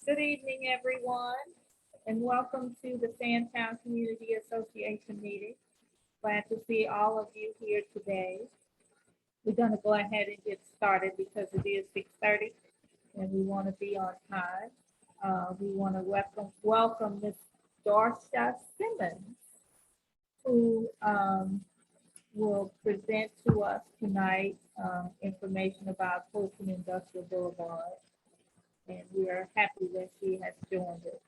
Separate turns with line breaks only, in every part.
Good evening, everyone, and welcome to the Sandtown Community Association meeting. Glad to see all of you here today. We're going to go ahead and get started because it is 6:30 and we want to be on time. We want to welcome Ms. Dorsha SImmons, who will present to us tonight information about Fulton Industrial Boulevard. And we are happy that she has joined us.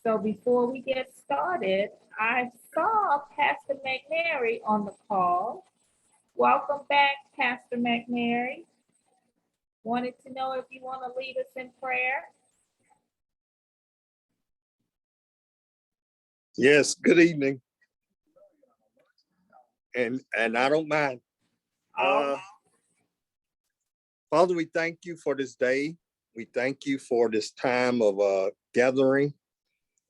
So before we get started, I saw Pastor McNary on the call. Welcome back, Pastor McNary. Wanted to know if you want to lead us in prayer.
Yes, good evening. And I don't mind. Father, we thank you for this day. We thank you for this time of gathering.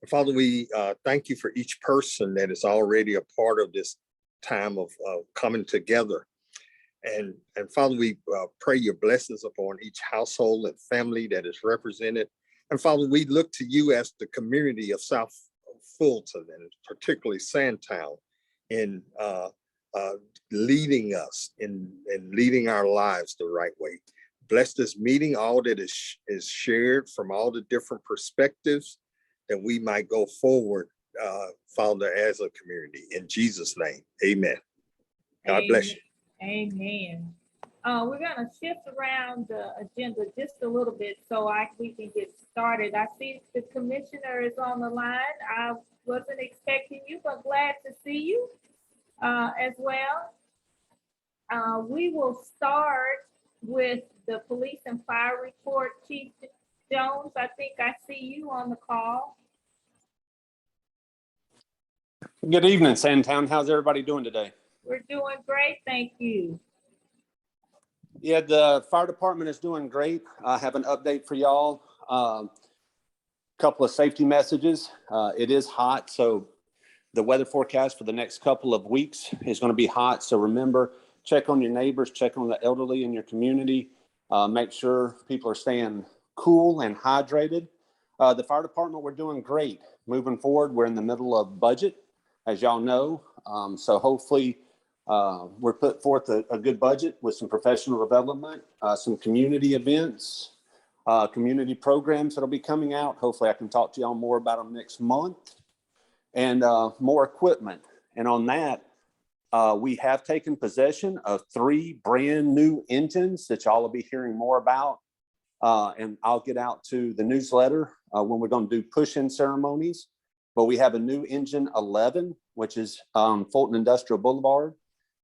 Father, we thank you for each person that is already a part of this time of coming together. And Father, we pray your blessings upon each household and family that is represented. And Father, we look to you as the community of South Fulton, and particularly Sandtown, in leading us in leading our lives the right way. Bless this meeting, all that is shared from all the different perspectives, that we might go forward, Father, as a community. In Jesus' name, amen. God bless you.
Amen. We're going to shift around the agenda just a little bit so we can get started. I see the commissioner is on the line. I wasn't expecting you, but glad to see you as well. We will start with the police and fire report. Chief Jones, I think I see you on the call.
Good evening, Sandtown. How's everybody doing today?
We're doing great, thank you.
Yeah, the fire department is doing great. I have an update for y'all. Couple of safety messages. It is hot, so the weather forecast for the next couple of weeks is going to be hot. So remember, check on your neighbors, check on the elderly in your community. Make sure people are staying cool and hydrated. The fire department, we're doing great. Moving forward, we're in the middle of budget, as y'all know. So hopefully we're put forth a good budget with some professional development, some community events, community programs that'll be coming out. Hopefully I can talk to y'all more about them next month, and more equipment. And on that, we have taken possession of 3 brand new engines that y'all will be hearing more about. And I'll get out to the newsletter when we're going to do push-in ceremonies. But we have a new engine 11, which is Fulton Industrial Boulevard.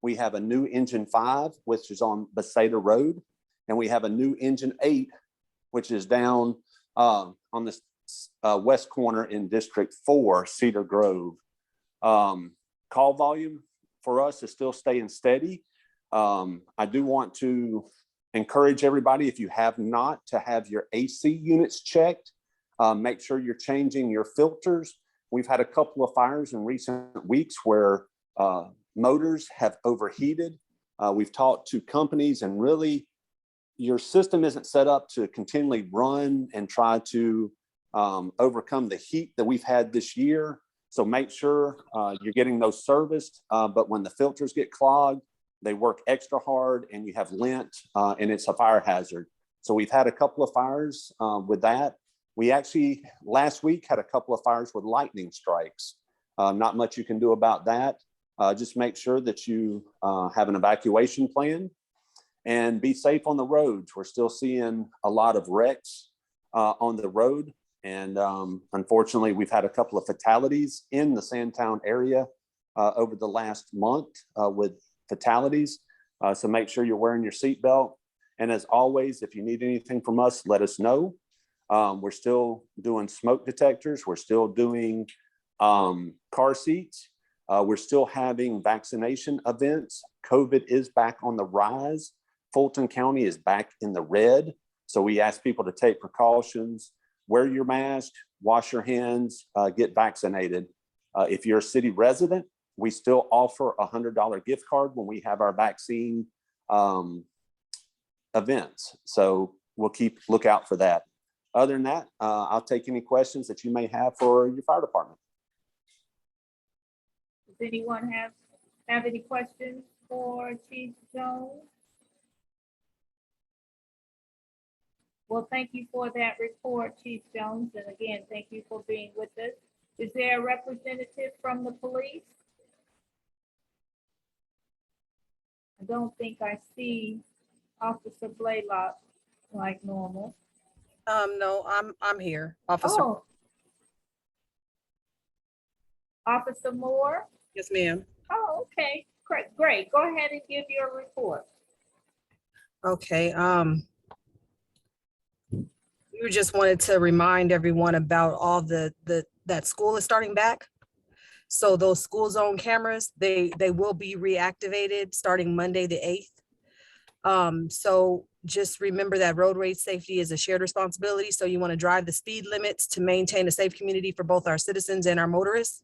We have a new engine 5, which is on Bethsaida Road. And we have a new engine 8, which is down on the west corner in District 4, Cedar Grove. Call volume for us is still staying steady. I do want to encourage everybody, if you have not, to have your AC units checked. Make sure you're changing your filters. We've had a couple of fires in recent weeks where motors have overheated. We've talked to companies, and really your system isn't set up to continually run and try to overcome the heat that we've had this year. So make sure you're getting those serviced. But when the filters get clogged, they work extra hard and you have lint and it's a fire hazard. So we've had a couple of fires with that. We actually last week had a couple of fires with lightning strikes. Not much you can do about that. Just make sure that you have an evacuation plan and be safe on the roads. We're still seeing a lot of wrecks on the road. And unfortunately, we've had a couple of fatalities in the Sandtown area over the last month with fatalities. So make sure you're wearing your seatbelt. And as always, if you need anything from us, let us know. We're still doing smoke detectors. We're still doing car seats. We're still having vaccination events. COVID is back on the rise. Fulton County is back in the red. So we ask people to take precautions, wear your mask, wash your hands, get vaccinated. If you're a city resident, we still offer a $100 gift card when we have our vaccine events. So we'll look out for that. Other than that, I'll take any questions that you may have for your fire department.
Does anyone have any questions for Chief Jones? Well, thank you for that report, Chief Jones. And again, thank you for being with us. Is there a representative from the police? I don't think I see Officer Blaylock like normal.
No, I'm here, Officer.
Oh. Officer Moore?
Yes, ma'am.
Oh, okay, great. Go ahead and give your report.
Okay, we just wanted to remind everyone about all that school is starting back. So those school zone cameras, they will be reactivated starting Monday, the 8th. So just remember that roadway safety is a shared responsibility. So you want to drive the speed limits to maintain a safe community for both our citizens and our motorists.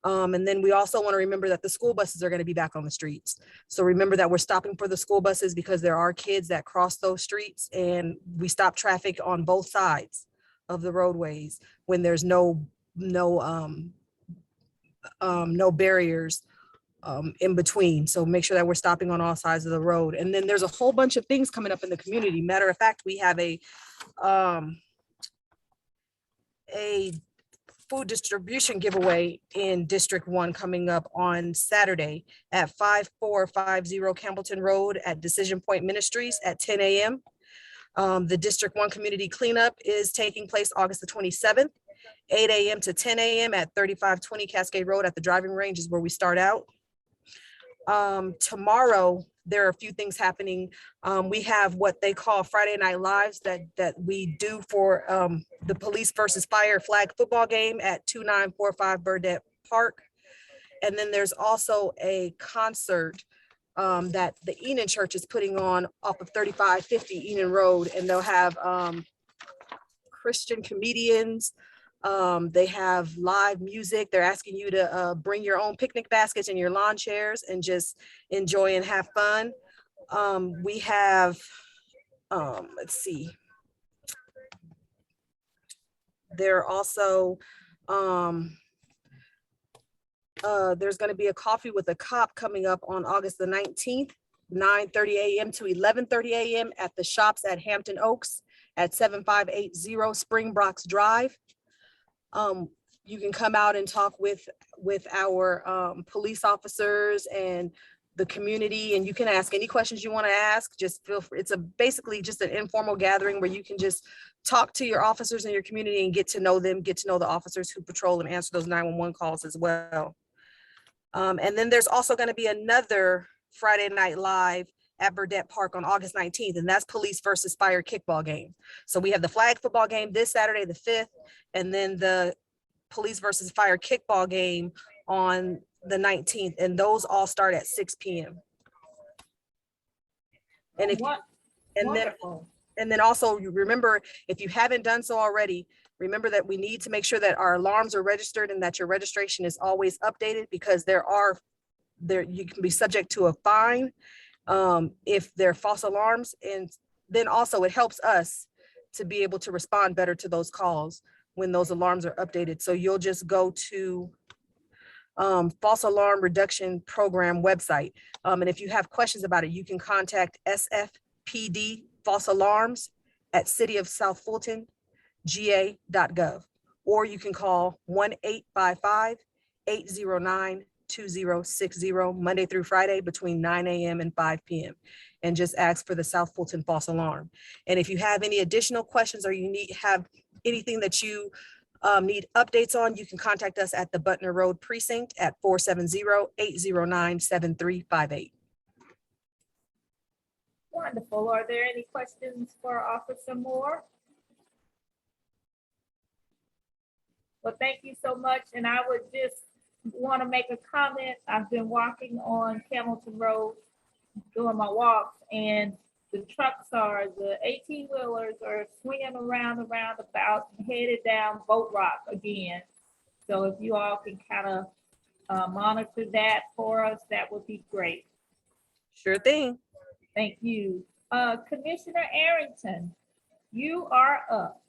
And then we also want to remember that the school buses are going to be back on the streets. So remember that we're stopping for the school buses because there are kids that cross those streets, and we stop traffic on both sides of the roadways when there's no barriers in between. So make sure that we're stopping on all sides of the road. And then there's a whole bunch of things coming up in the community. Matter of fact, we have a food distribution giveaway in District 1 coming up on Saturday at 5450 Campbellton Road at Decision Point Ministries at 10 a.m. The District 1 community cleanup is taking place August the 27th, 8 a.m. to 10 a.m. at 3520 Cascade Road at the driving range is where we start out. Tomorrow, there are a few things happening. We have what they call Friday Night Lives that we do for the Police versus Fire flag football game at 2945 Burdett Park. And then there's also a concert that the Enon Church is putting on off of 3550 Enon Road, and they'll have Christian comedians. They have live music. They're asking you to bring your own picnic baskets and your lawn chairs and just enjoy and have fun. We have, let's see. There are also, there's going to be a coffee with a cop coming up on August the 19th, 9:30 a.m. to 11:30 a.m. at the shops at Hampton Oaks at 7580 Springbrook Drive. You can come out and talk with our police officers and the community, and you can ask any questions you want to ask. Just feel free. It's basically just an informal gathering where you can just talk to your officers in your community and get to know them, get to know the officers who patrol and answer those 911 calls as well. And then there's also going to be another Friday Night Live at Burdett Park on August 19th, and that's Police versus Fire kickball game. So we have the flag football game this Saturday, the 5th, and then the Police versus Fire kickball game on the 19th, and those all start at 6 p.m. And if and then also you remember, if you haven't done so already, remember that we need to make sure that our alarms are registered and that your registration is always updated, because you can be subject to a fine if they're false alarms. And then also it helps us to be able to respond better to those calls when those alarms are updated. So you'll just go to False Alarm Reduction Program website. And if you have questions about it, you can contact SFPD False Alarms at cityofsouthfultonga.gov, or you can call 1-855-809-2060 Monday through Friday between 9 a.m. and 5 p.m. and just ask for the South Fulton False Alarm. And if you have any additional questions or you have anything that you need updates on, you can contact us at the Butner Road Precinct at 470-809-7358.
Wonderful. Are there any questions for Officer Moore? Well, thank you so much. And I would just want to make a comment. I've been walking on Hamilton Road doing my walks, and the trucks are, the 18-wheelers are swinging around the roundabout and headed down Boat Rock again. So if you all can kind of monitor that for us, that would be great.
Sure thing.
Thank you. Commissioner Arrington, you are up.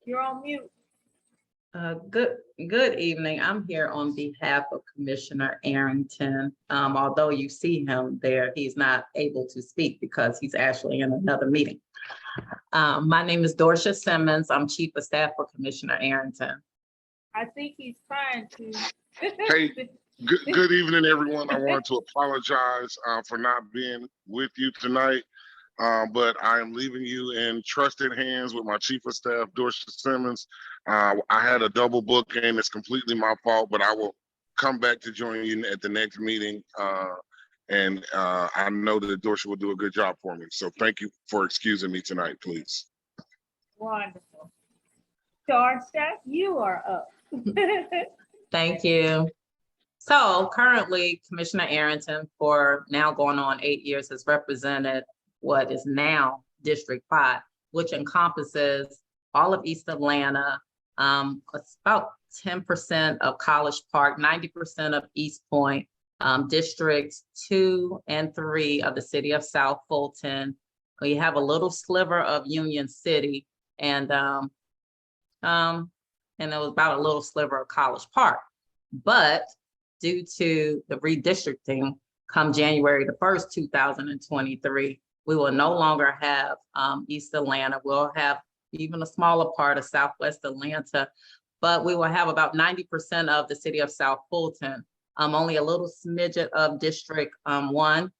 You're on mute.
Good evening. I'm here on behalf of Commissioner Arrington. Although you see him there, he's not able to speak because he's actually in another meeting. My name is Dorsha SImmons. I'm Chief of Staff for Commissioner Arrington.
I think he's trying to.
Hey, good evening, everyone. I want to apologize for not being with you tonight, but I am leaving you in trusted hands with my Chief of Staff, Dorsha SImmons. I had a double booking. It's completely my fault, but I will come back to join you at the next meeting. And I know that Dorsha will do a good job for me. So thank you for excusing me tonight, please.
Wonderful. Dorsha, you are up.
Thank you. So currently, Commissioner Arrington, for now going on 8 years, has represented what is now District 5, which encompasses all of East Atlanta, it's about 10% of College Park, 90% of East Point, Districts 2 and 3 of the city of South Fulton. We have a little sliver of Union City, and it was about a little sliver of College Park. But due to the redistricting come January the 1st, 2023, we will no longer have East Atlanta. We'll have even a smaller part of Southwest Atlanta, but we will have about 90% of the city of South Fulton. Only a little smidget of District 1.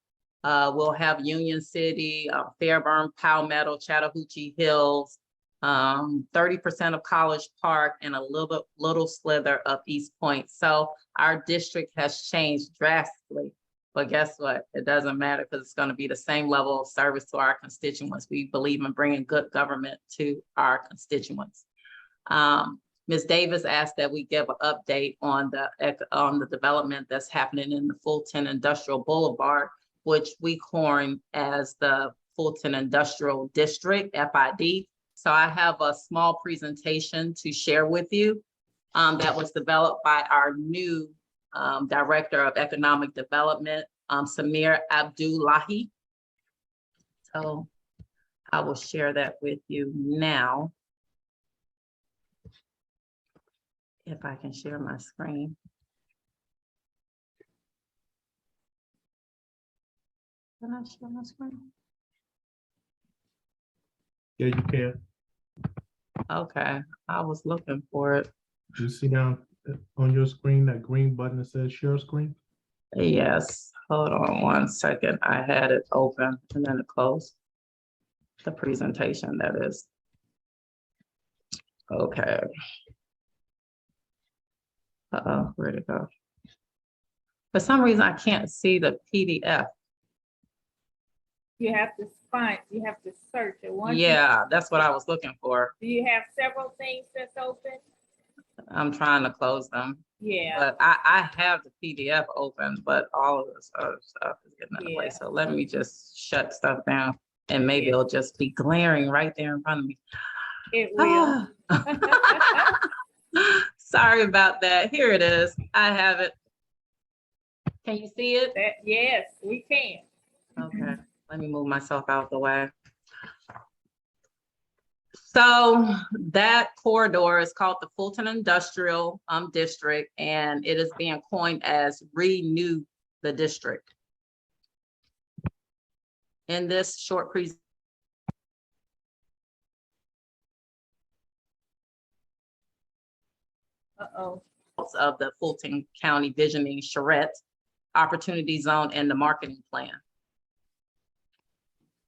We'll have Union City, Fairburn, Palmetto, Chattahoochee Hills, 30% of College Park, and a little slither of East Point. So our district has changed drastically, but guess what? It doesn't matter because it's going to be the same level of service to our constituents. We believe in bringing good government to our constituents. Ms. Davis asked that we give an update on the development that's happening in the Fulton Industrial Boulevard, which we coin as the Fulton Industrial District, FID. So I have a small presentation to share with you that was developed by our new Director of Economic Development, Samir Abdullahi. So I will share that with you now. If I can share my screen. Can I share my screen?
Yeah, you can.
Okay, I was looking for it.
You see down on your screen, that green button that says share screen?
Yes, hold on one second. I had it open and then it closed. The presentation, that is. Okay. Where'd it go? For some reason, I can't see the PDF.
You have to find, you have to search it.
Yeah, that's what I was looking for.
Do you have several things that's open?
I'm trying to close them.
Yeah.
But I have the PDF open, but all of this other stuff is getting in the way.
Yeah.
So let me just shut stuff down and maybe it'll just be glaring right there in front of me.
It will.
Sorry about that. Here it is. I have it. Can you see it?
Yes, we can.
Okay, let me move myself out the way. So that corridor is called the Fulton Industrial District, and it is being coined as Renew the District. In this short presentation, of the Fulton County Visioning Charrette Opportunity Zone and the Marketing Plan.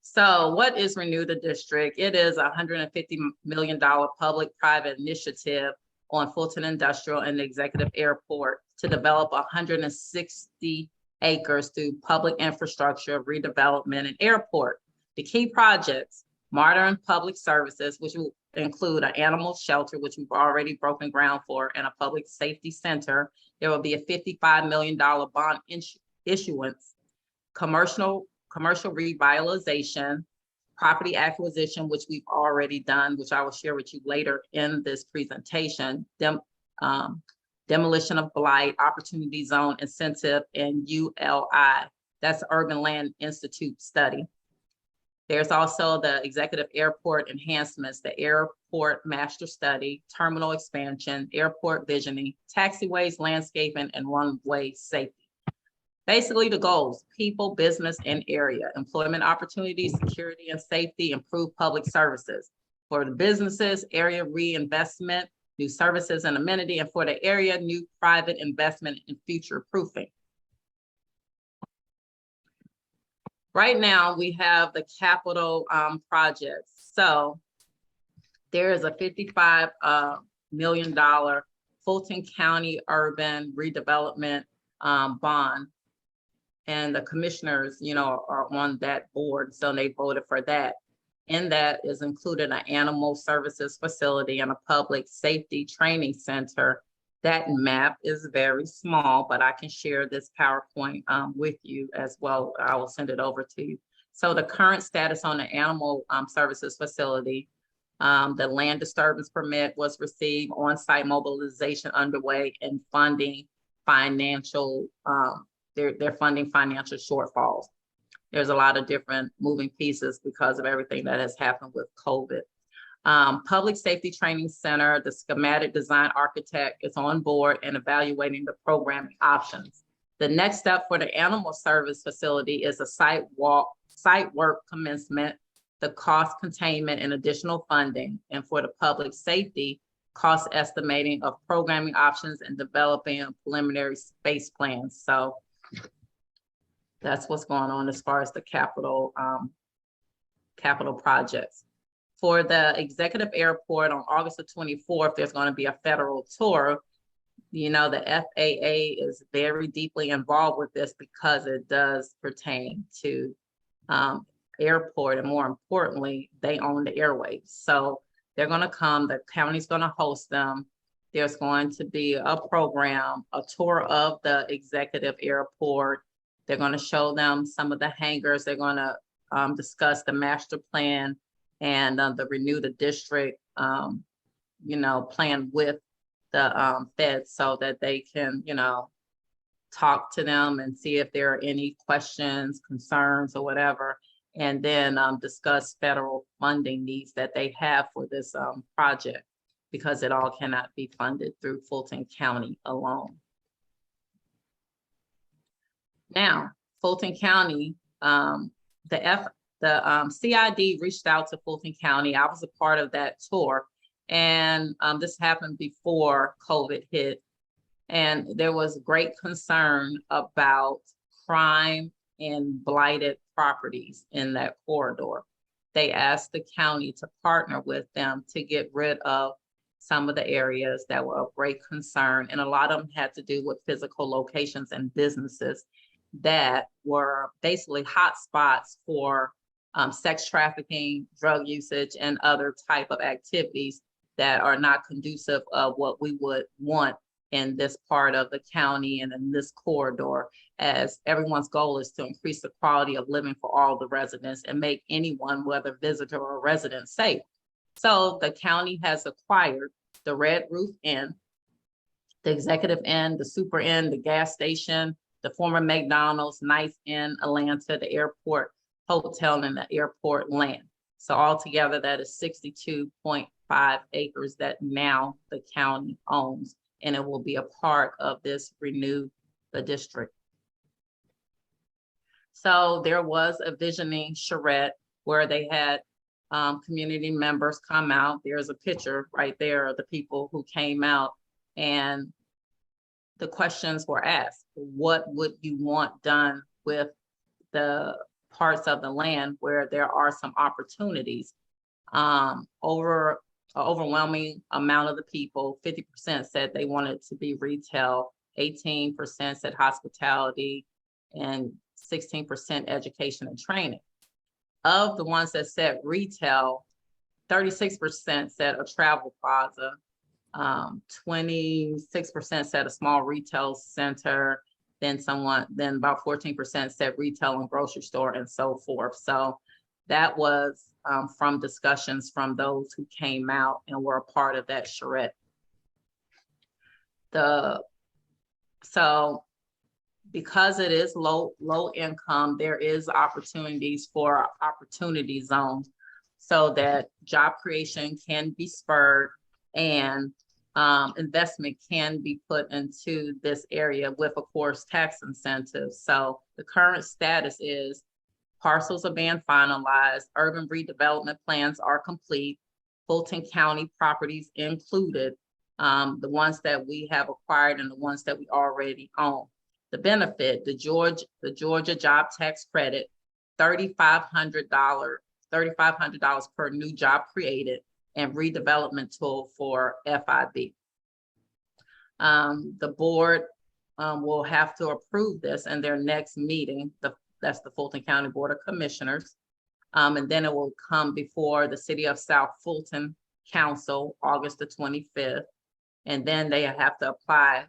So what is Renew the District? It is a $150 million public-private initiative on Fulton Industrial and the Executive Airport to develop 160 acres through public infrastructure, redevelopment, and airport. The key projects: modern public services, which will include an animal shelter, which we've already broken ground for, and a public safety center. There will be a $55 million bond issuance. commercial revitalization, property acquisition, which we've already done, which I will share with you later in this presentation, demolition of blight, opportunity zone incentive, and ULI. That's Urban Land Institute study. There's also the executive airport enhancements, the airport master study, terminal expansion, airport visioning, taxiways, landscaping, and runway safety. Basically the goals: people, business, and area, employment opportunities, security and safety, improved public services. For the businesses, area reinvestment, new services and amenity, and for the area, new private investment in future proofing. Right now, we have the capital projects. So there is a $55 million Fulton County urban redevelopment bond. And the commissioners, are on that board, so they voted for that. In that is included an animal services facility and a public safety training center. That map is very small, but I can share this PowerPoint with you as well. I will send it over to you. So the current status on the animal services facility, the land disturbance permit was received, on-site mobilization underway, and funding financial, they're funding financial shortfalls. There's a lot of different moving pieces because of everything that has happened with COVID. Public Safety Training Center, the schematic design architect is on board and evaluating the programming options. The next step for the animal service facility is a site work commencement, the cost containment and additional funding. And for the public safety, cost estimating of programming options and developing a preliminary space plans. So that's what's going on as far as the capital projects. For the executive airport on August the 24th, there's going to be a federal tour. The FAA is very deeply involved with this because it does pertain to airport, and more importantly, they own the airwaves. So they're going to come, the county's going to host them. There's going to be a program, a tour of the executive airport. They're going to show them some of the hangars. They're going to discuss the master plan and the Renew the District, plan with the feds so that they can, talk to them and see if there are any questions, concerns, or whatever, and then discuss federal funding needs that they have for this project, because it all cannot be funded through Fulton County alone. Now, Fulton County, the CID reached out to Fulton County. I was a part of that tour, and this happened before COVID hit. And there was great concern about crime and blighted properties in that corridor. They asked the county to partner with them to get rid of some of the areas that were of great concern. And a lot of them had to do with physical locations and businesses that were basically hot spots for sex trafficking, drug usage, and other type of activities that are not conducive of what we would want in this part of the county and in this corridor, as everyone's goal is to increase the quality of living for all the residents and make anyone, whether visitor or resident, safe. So the county has acquired the Red Roof Inn, the Executive Inn, the Super Inn, the gas station, the former McDonald's, Nice Inn, Atlanta, the airport hotel, and the airport land. So altogether, that is 62.5 acres that now the county owns, and it will be a part of this Renew the District. So there was a visioning charrette where they had community members come out. There's a picture right there of the people who came out, and the questions were asked. What would you want done with the parts of the land where there are some opportunities? Overwhelming amount of the people, 50% said they wanted to be retail, 18% said hospitality, and 16% education and training. Of the ones that said retail, 36% said a travel plaza, 26% said a small retail center, then about 14% said retail and grocery store and so forth. So that was from discussions from those who came out and were a part of that charrette. So because it is low income, there is opportunities for opportunity zones so that job creation can be spurred and investment can be put into this area with, of course, tax incentives. So the current status is parcels are being finalized, urban redevelopment plans are complete, Fulton County properties included, the ones that we have acquired and the ones that we already own. The benefit, the Georgia job tax credit, $3,500 per new job created, and redevelopment tool for FIB. The board will have to approve this in their next meeting. That's the Fulton County Board of Commissioners. And then it will come before the City of South Fulton Council, August the 25th. And then they have to apply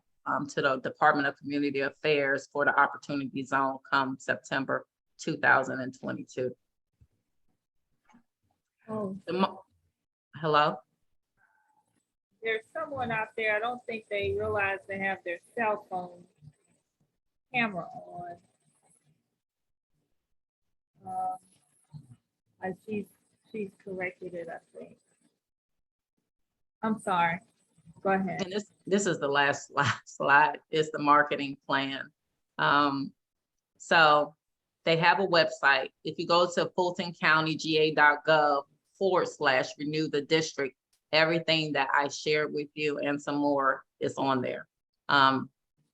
to the Department of Community Affairs for the Opportunity Zone come September 2022.
Oh,
Hello?
there's someone out there, I don't think they realize they have their cell phone camera on. She's corrected it, I think. I'm sorry. Go ahead.
And this is the last slide, is the marketing plan. So they have a website. If you go to fultoncountyga.gov/renew the district, everything that I shared with you and some more is on there. And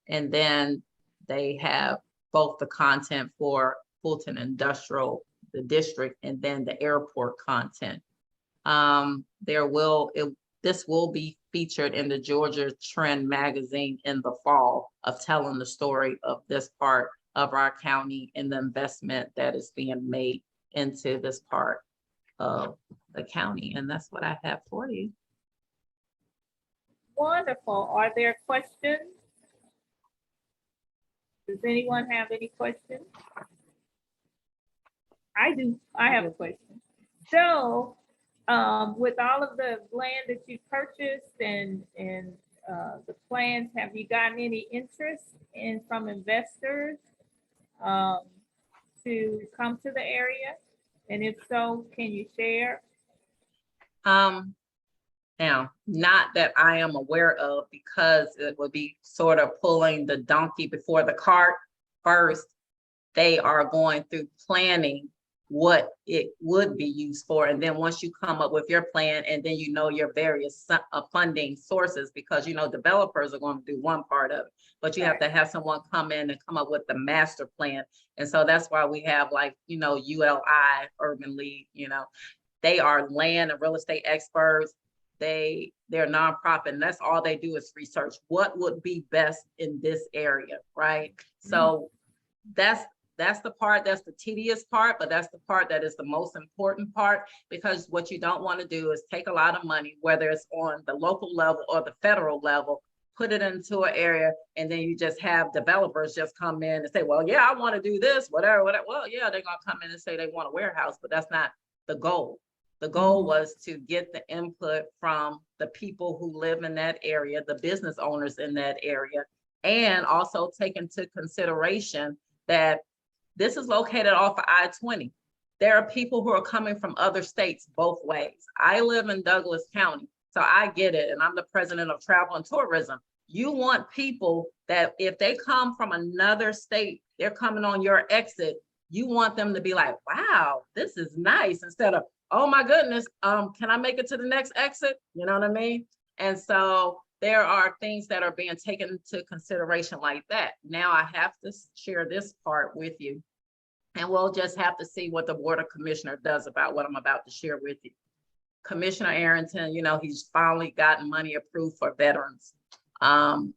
then they have both the content for Fulton Industrial, the district, and then the airport content. This will be featured in the Georgia Trend magazine in the fall, of telling the story of this part of our county and the investment that is being made into this part of the county. And that's what I have for you.
Wonderful. Are there questions? Does anyone have any questions? I do. I have a question. So, with all of the land that you purchased and the plans, have you gotten any interest from investors to come to the area? And if so, can you share?
Now, not that I am aware of, because it would be sort of pulling the donkey before the cart. First, they are going through planning what it would be used for. And then once you come up with your plan, and then you know your various funding sources, because you know developers are going to do one part of it, but you have to have someone come in and come up with the master plan. And so that's why we have, like, you know, ULI, Urban League, you know, they are land and real estate experts. They're nonprofit, and that's all they do is research what would be best in this area, right? So that's the part, that's the tedious part, but that's the part that is the most important part, because what you don't want to do is take a lot of money, whether it's on the local level or the federal level, put it into an area, and then you just have developers just come in and say, well, yeah, I want to do this, whatever. Well, yeah, they're going to come in and say they want a warehouse, but that's not the goal. The goal was to get the input from the people who live in that area, the business owners in that area, and also take into consideration that this is located off of I-20. There are people who are coming from other states both ways. I live in Douglas County, so I get it, and I'm the president of Travel and Tourism. You want people that if they come from another state, they're coming on your exit, you want them to be like, wow, this is nice, instead of, oh my goodness, can I make it to the next exit? You know what I mean? And so there are things that are being taken into consideration like that. Now I have to share this part with you, and we'll just have to see what the Board of Commissioners does about what I'm about to share with you. Commissioner Arrington, you know, he's finally gotten money approved for veterans.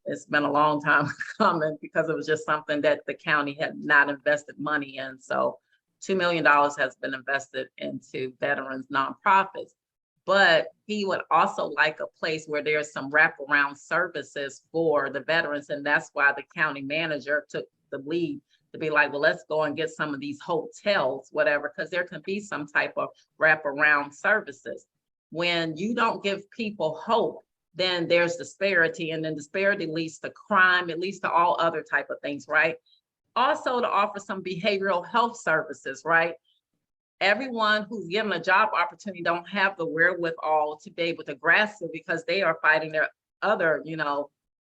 It's been a long time coming, because it was just something that the county had not invested money in. So $2 million has been invested into veterans nonprofits. but he would also like a place where there's some wraparound services for the veterans. And that's why the county manager took the lead to be like, well, let's go and get some of these hotels, whatever, because there can be some type of wraparound services. When you don't give people hope, then there's disparity, and then disparity leads to crime. It leads to all other type of things, right? Also to offer some behavioral health services, right? Everyone who's given a job opportunity don't have the wherewithal to be able to grasp it because they are fighting their other,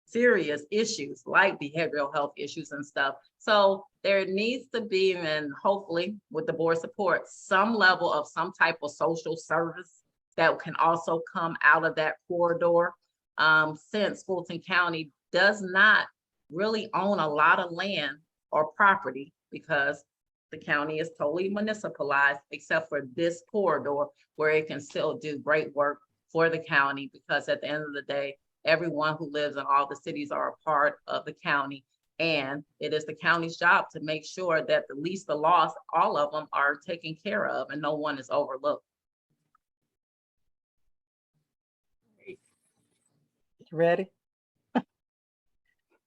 serious issues like behavioral health issues and stuff. So there needs to be, and hopefully with the board support, some level of some type of social service that can also come out of that corridor. Since Fulton County does not really own a lot of land or property because the county is totally municipalized, except for this corridor where it can still do great work for the county, because at the end of the day, everyone who lives in all the cities are a part of the county. And it is the county's job to make sure that the least, the lost, all of them are taken care of and no one is overlooked.
Ready?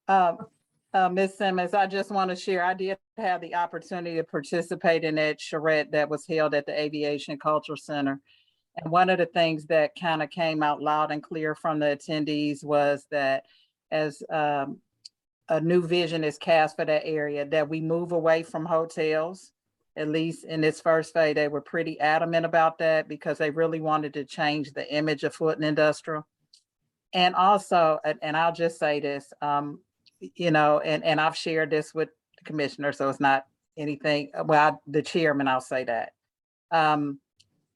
Ms. Simmons, I just want to share, I did have the opportunity to participate in that charrette that was held at the Aviation Culture Center. And one of the things that kind of came out loud and clear from the attendees was that as a new vision is cast for that area, that we move away from hotels. At least in this first phase, they were pretty adamant about that because they really wanted to change the image of Fulton Industrial. And also, and I'll just say this, and I've shared this with the commissioner, so it's not anything, well, the chairman, I'll say that.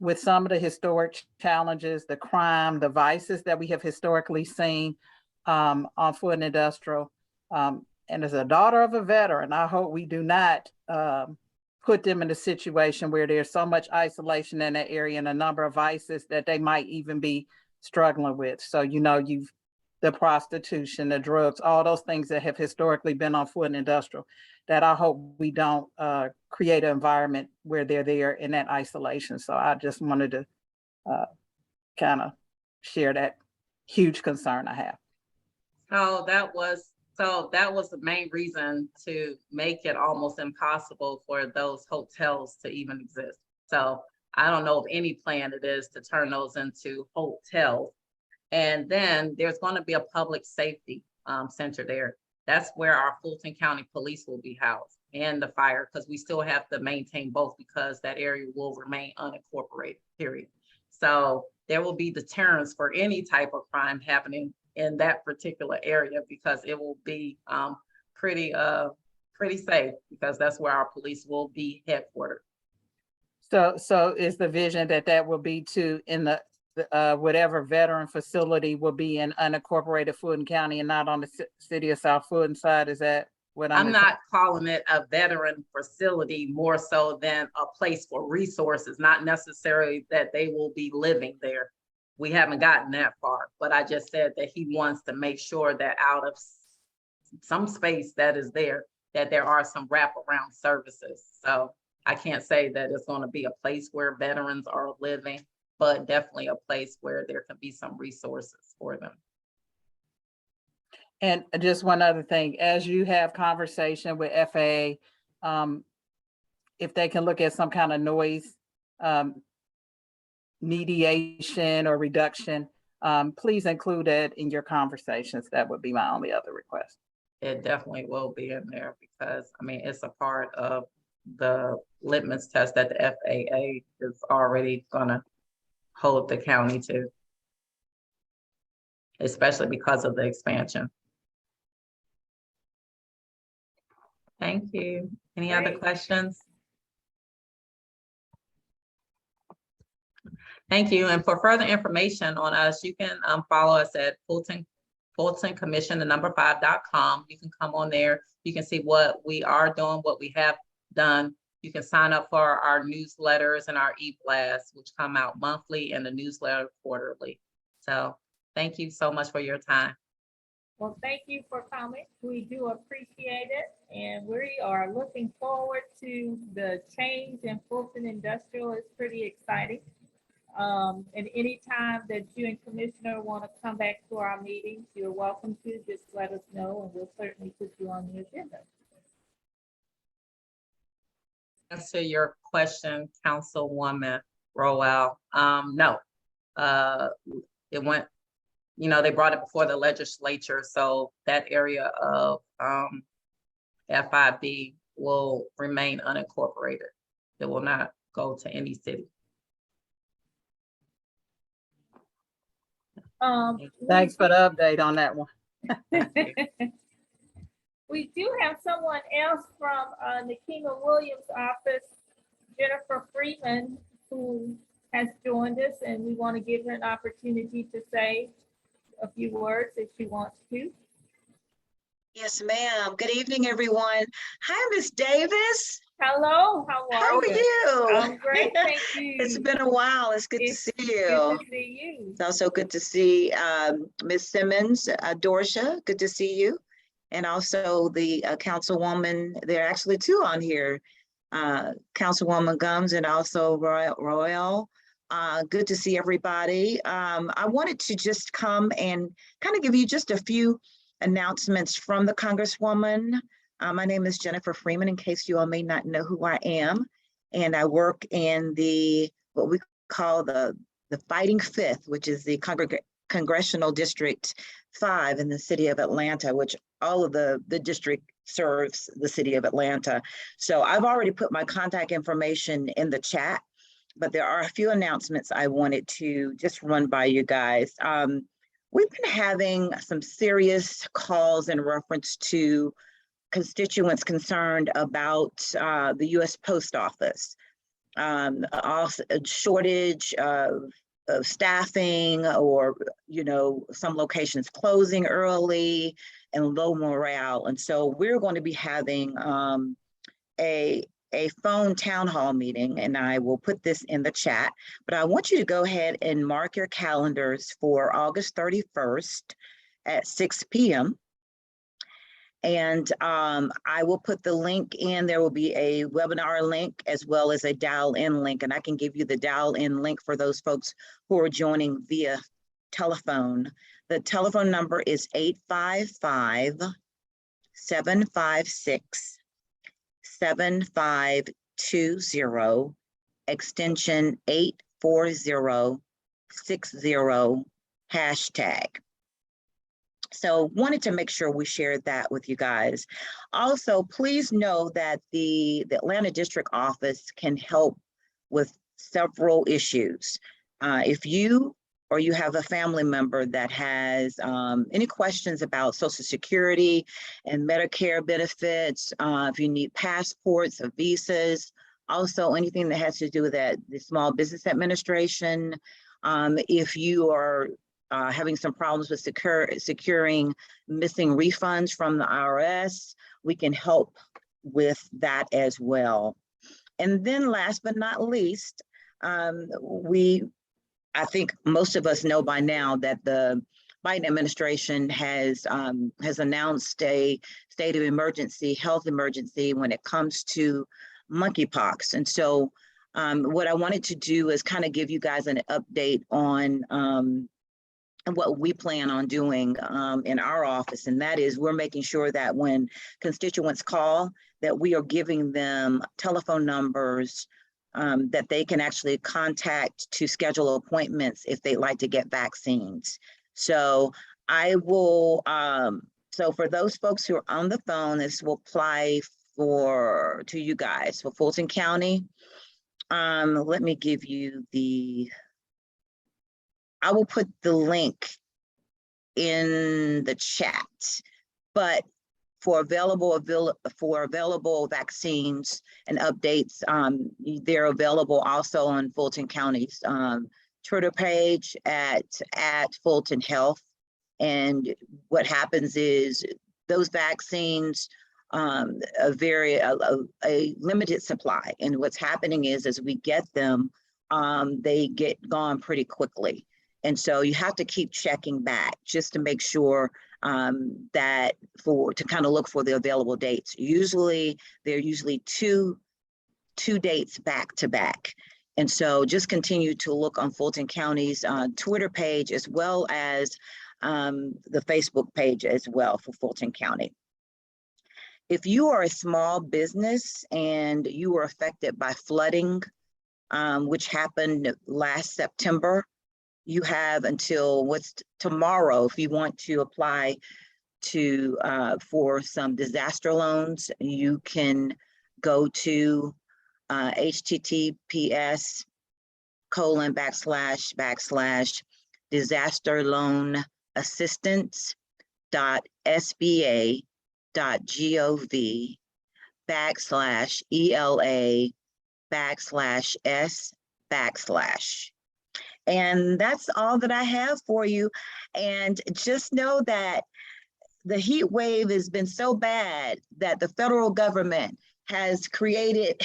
With some of the historic challenges, the crime, the vices that we have historically seen on Fulton Industrial, and as a daughter of a veteran, I hope we do not put them in a situation where there's so much isolation in that area and a number of vices that they might even be struggling with. So, the prostitution, the drugs, all those things that have historically been on Fulton Industrial, that I hope we don't create an environment where they're there in that isolation. So I just wanted to kind of share that huge concern I have.
So that was the main reason to make it almost impossible for those hotels to even exist. So I don't know of any plan it is to turn those into hotels. And then there's going to be a public safety center there. That's where our Fulton County Police will be housed, and the fire, because we still have to maintain both because that area will remain unincorporated, period. So there will be deterrence for any type of crime happening in that particular area because it will be pretty safe because that's where our police will be headquartered.
So is the vision that will be in the whatever veteran facility will be in unincorporated Fulton County and not on the city of South Fulton side? Is that what I'm
not calling it a veteran facility, more so than a place for resources, not necessarily that they will be living there. We haven't gotten that far, but I just said that he wants to make sure that out of some space that is there, that there are some wraparound services. So I can't say that it's going to be a place where veterans are living, but definitely a place where there can be some resources for them.
And just one other thing, as you have conversation with FAA, if they can look at some kind of noise mediation or reduction, please include that in your conversations. That would be my only other request.
It definitely will be in there because, it's a part of the litmus test that the FAA is already gonna hold the county to, especially because of the expansion. Thank you. Any other questions? Thank you. And for further information on us, you can follow us at Fulton Commission, #5.com. You can come on there. You can see what we are doing, what we have done. You can sign up for our newsletters and our e-blasts, which come out monthly, and the newsletter quarterly. So thank you so much for your time.
Well, thank you for coming. We do appreciate it. And we are looking forward to the change in Fulton Industrial. It's pretty exciting. And anytime that you and Commissioner want to come back to our meetings, you're welcome to. Just let us know and we'll certainly put you on the agenda.
Answer your question, Councilwoman Rowell. No. It went, they brought it before the legislature, so that area of FIB will remain unincorporated. It will not go to any city.
Thanks for the update on that one.
We do have someone else from the King of Williams office, Jennifer Freeman, who has joined us, and we want to give her an opportunity to say a few words if she wants to.
Yes, ma'am. Good evening, everyone. Hi, Miss Davis.
Hello,
How are you?
I'm great, thank you.
It's been a while. It's good to see you.
Good to see you.
It's also good to see Miss SImmons, Dorsha. Good to see you. And also the councilwoman. There are actually two on here. Councilwoman Gumbs and also Rowell. Good to see everybody. I wanted to just come and kind of give you just a few announcements from the Congresswoman. My name is Jennifer Freeman, in case you all may not know who I am. And I work in what we call the Fighting Fifth, which is the Congressional District 5 in the city of Atlanta, which all of the district serves the city of Atlanta. So I've already put my contact information in the chat, but there are a few announcements I wanted to just run by you guys. We've been having some serious calls in reference to constituents concerned about the U.S. Post Office. Also a shortage of staffing, or some locations closing early and low morale. And so we're going to be having a phone town hall meeting, and I will put this in the chat, but I want you to go ahead and mark your calendars for August 31st at 6 p.m. And I will put the link in. There will be a webinar link as well as a dial-in link, and I can give you the dial-in link for those folks who are joining via telephone. The telephone number is 855-756-7520, extension 84060, hashtag. So wanted to make sure we shared that with you guys. Also, please know that the Atlanta District Office can help with several issues. If you or you have a family member that has any questions about Social Security and Medicare benefits, if you need passports or visas, also anything that has to do with the Small Business Administration, if you are having some problems with securing missing refunds from the IRS, we can help with that as well. And then last but not least, I think most of us know by now that the Biden administration has announced a state of emergency, health emergency when it comes to monkeypox. And so what I wanted to do is kind of give you guys an update on what we plan on doing in our office. And that is, we're making sure that when constituents call, that we are giving them telephone numbers that they can actually contact to schedule appointments if they'd like to get vaccines. So I will, so for those folks who are on the phone, this will apply to you guys. For Fulton County, let me give you I will put the link in the chat, but for available vaccines and updates, they're available also on Fulton County's Twitter page at Fulton Health. And what happens is those vaccines, a limited supply. And what's happening is, as we get them, they get gone pretty quickly. And so you have to keep checking back just to make sure to kind of look for the available dates. They're usually two dates back to back. And so just continue to look on Fulton County's Twitter page as well as the Facebook page as well for Fulton County. If you are a small business and you were affected by flooding, which happened last September, you have until tomorrow if you want to apply to for some disaster loans. You can go to https://disasterloanassistance.sba.gov/ELA/S/. And that's all that I have for you. And just know that the heat wave has been so bad that the federal government has created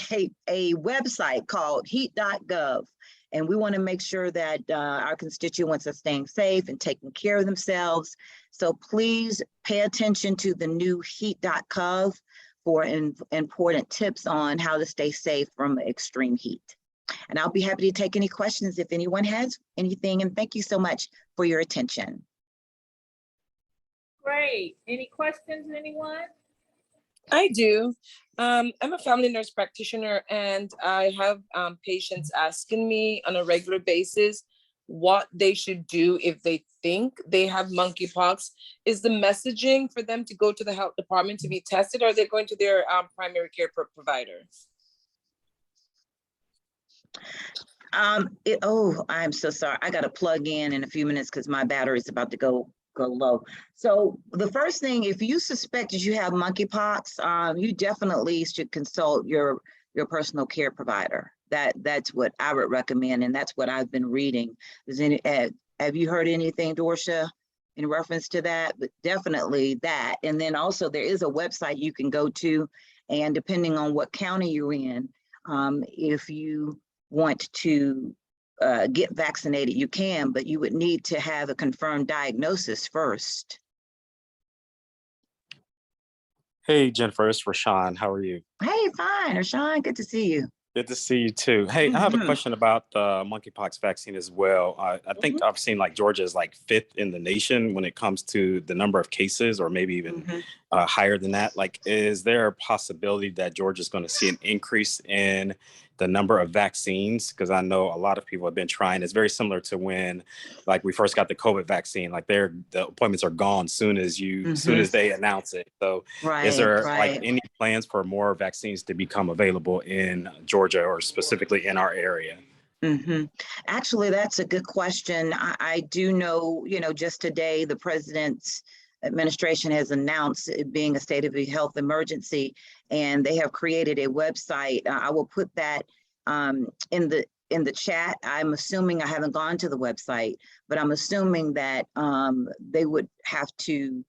a website called heat.gov. And we want to make sure that our constituents are staying safe and taking care of themselves. So please pay attention to the new heat.gov for important tips on how to stay safe from extreme heat. And I'll be happy to take any questions if anyone has anything. And thank you so much for your attention.
Great. Any questions, anyone?
I do. I'm a family nurse practitioner, and I have patients asking me on a regular basis what they should do if they think they have monkeypox. Is the messaging for them to go to the health department to be tested, or are they going to their primary care provider?
I'm so sorry. I got to plug in a few minutes because my battery is about to go low. So the first thing, if you suspect that you have monkeypox, you definitely should consult your personal care provider. That's what I would recommend, and that's what I've been reading. Have you heard anything, Dorsha, in reference to that? But definitely that. And then also there is a website you can go to, and depending on what county you're in, if you want to get vaccinated, you can, but you would need to have a confirmed diagnosis first.
Hey, Jennifer, it's Rashawn. How are you?
Hey, fine, Rashawn, good to see you.
Good to see you too. Hey, I have a question about the monkeypox vaccine as well. I think I've seen like Georgia is like 5th in the nation when it comes to the number of cases, or maybe even higher than that. Like, is there a possibility that Georgia is going to see an increase in the number of vaccines? Because I know a lot of people have been trying. It's very similar to when like we first got the COVID vaccine. Like the appointments are gone soon as they announce it. So is there like any plans for more vaccines to become available in Georgia, or specifically in our area?
Actually, that's a good question. I do know, just today, the president's administration has announced it being a state of health emergency, and they have created a website. I will put that in the chat. I'm assuming, I haven't gone to the website, but I'm assuming that they would have to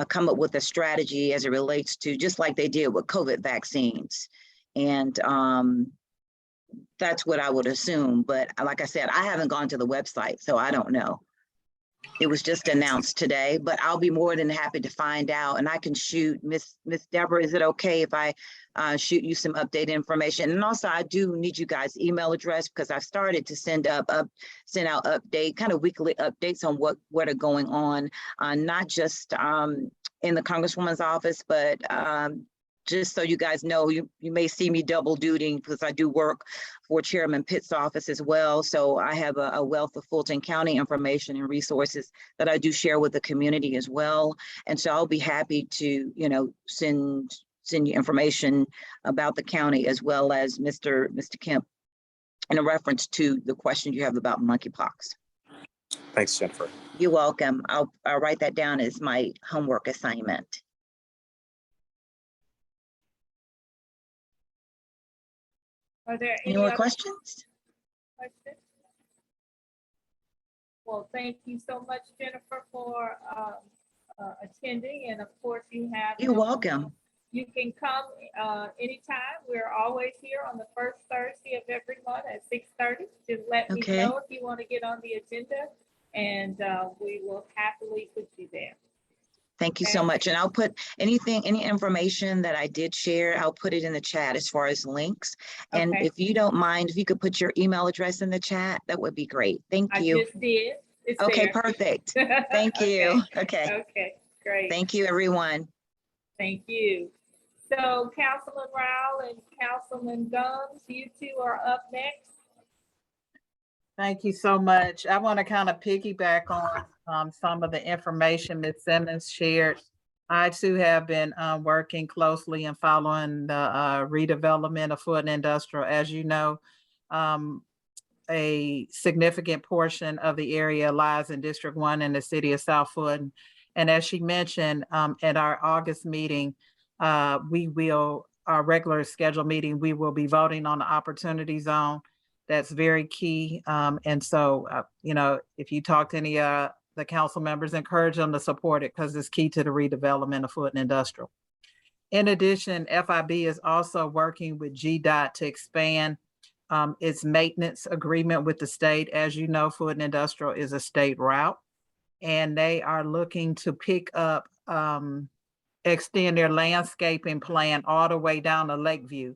come up with a strategy as it relates to, just like they did with COVID vaccines. And that's what I would assume. But like I said, I haven't gone to the website, so I don't know. It was just announced today, but I'll be more than happy to find out, and I can shoot Miss Deborah. Is it okay if I shoot you some updated information? And also, I do need you guys' email address, because I've started to send out update, kind of weekly updates on what are going on, not just in the Congresswoman's office, but just so you guys know, you may see me double duty, because I do work for Chairman Pitt's office as well. So I have a wealth of Fulton County information and resources that I do share with the community as well. And so I'll be happy to, send you information about the county, as well as Mr. Kemp, in a reference to the question you have about monkeypox.
Thanks, Jennifer.
You're welcome. I'll write that down as my homework assignment.
Are there
any more questions?
Well, thank you so much, Jennifer, for attending. And of course, you're
welcome.
You can come anytime. We're always here on the first Thursday of every month at 6:30. Just let me know if you want to get on the agenda, and we will happily put you there.
Thank you so much. And I'll put any information that I did share, I'll put it in the chat as far as links. And
Okay.
if you don't mind, if you could put your email address in the chat, that would be great. Thank
I
you.
just did. It's
Okay,
there.
perfect. Thank you. Okay.
Okay, great.
Thank you, everyone.
Thank you. So Councilman Rowell and Councilman Gumbs, you two are up next.
Thank you so much. I want to kind of piggyback on some of the information that Simmons shared. I too have been working closely and following the redevelopment of Fulton Industrial. As you know, a significant portion of the area lies in District 1 in the city of South Fulton. And as she mentioned at our August meeting, our regular scheduled meeting, we will be voting on the opportunity zone. That's very key. And so, if you talk to any of the council members, encourage them to support it because it's key to the redevelopment of Fulton Industrial. In addition, FIB is also working with GDOT to expand its maintenance agreement with the state. As you know, Fulton Industrial is a state route, and they are looking to pick up, extend their landscaping plan all the way down to Lakeview,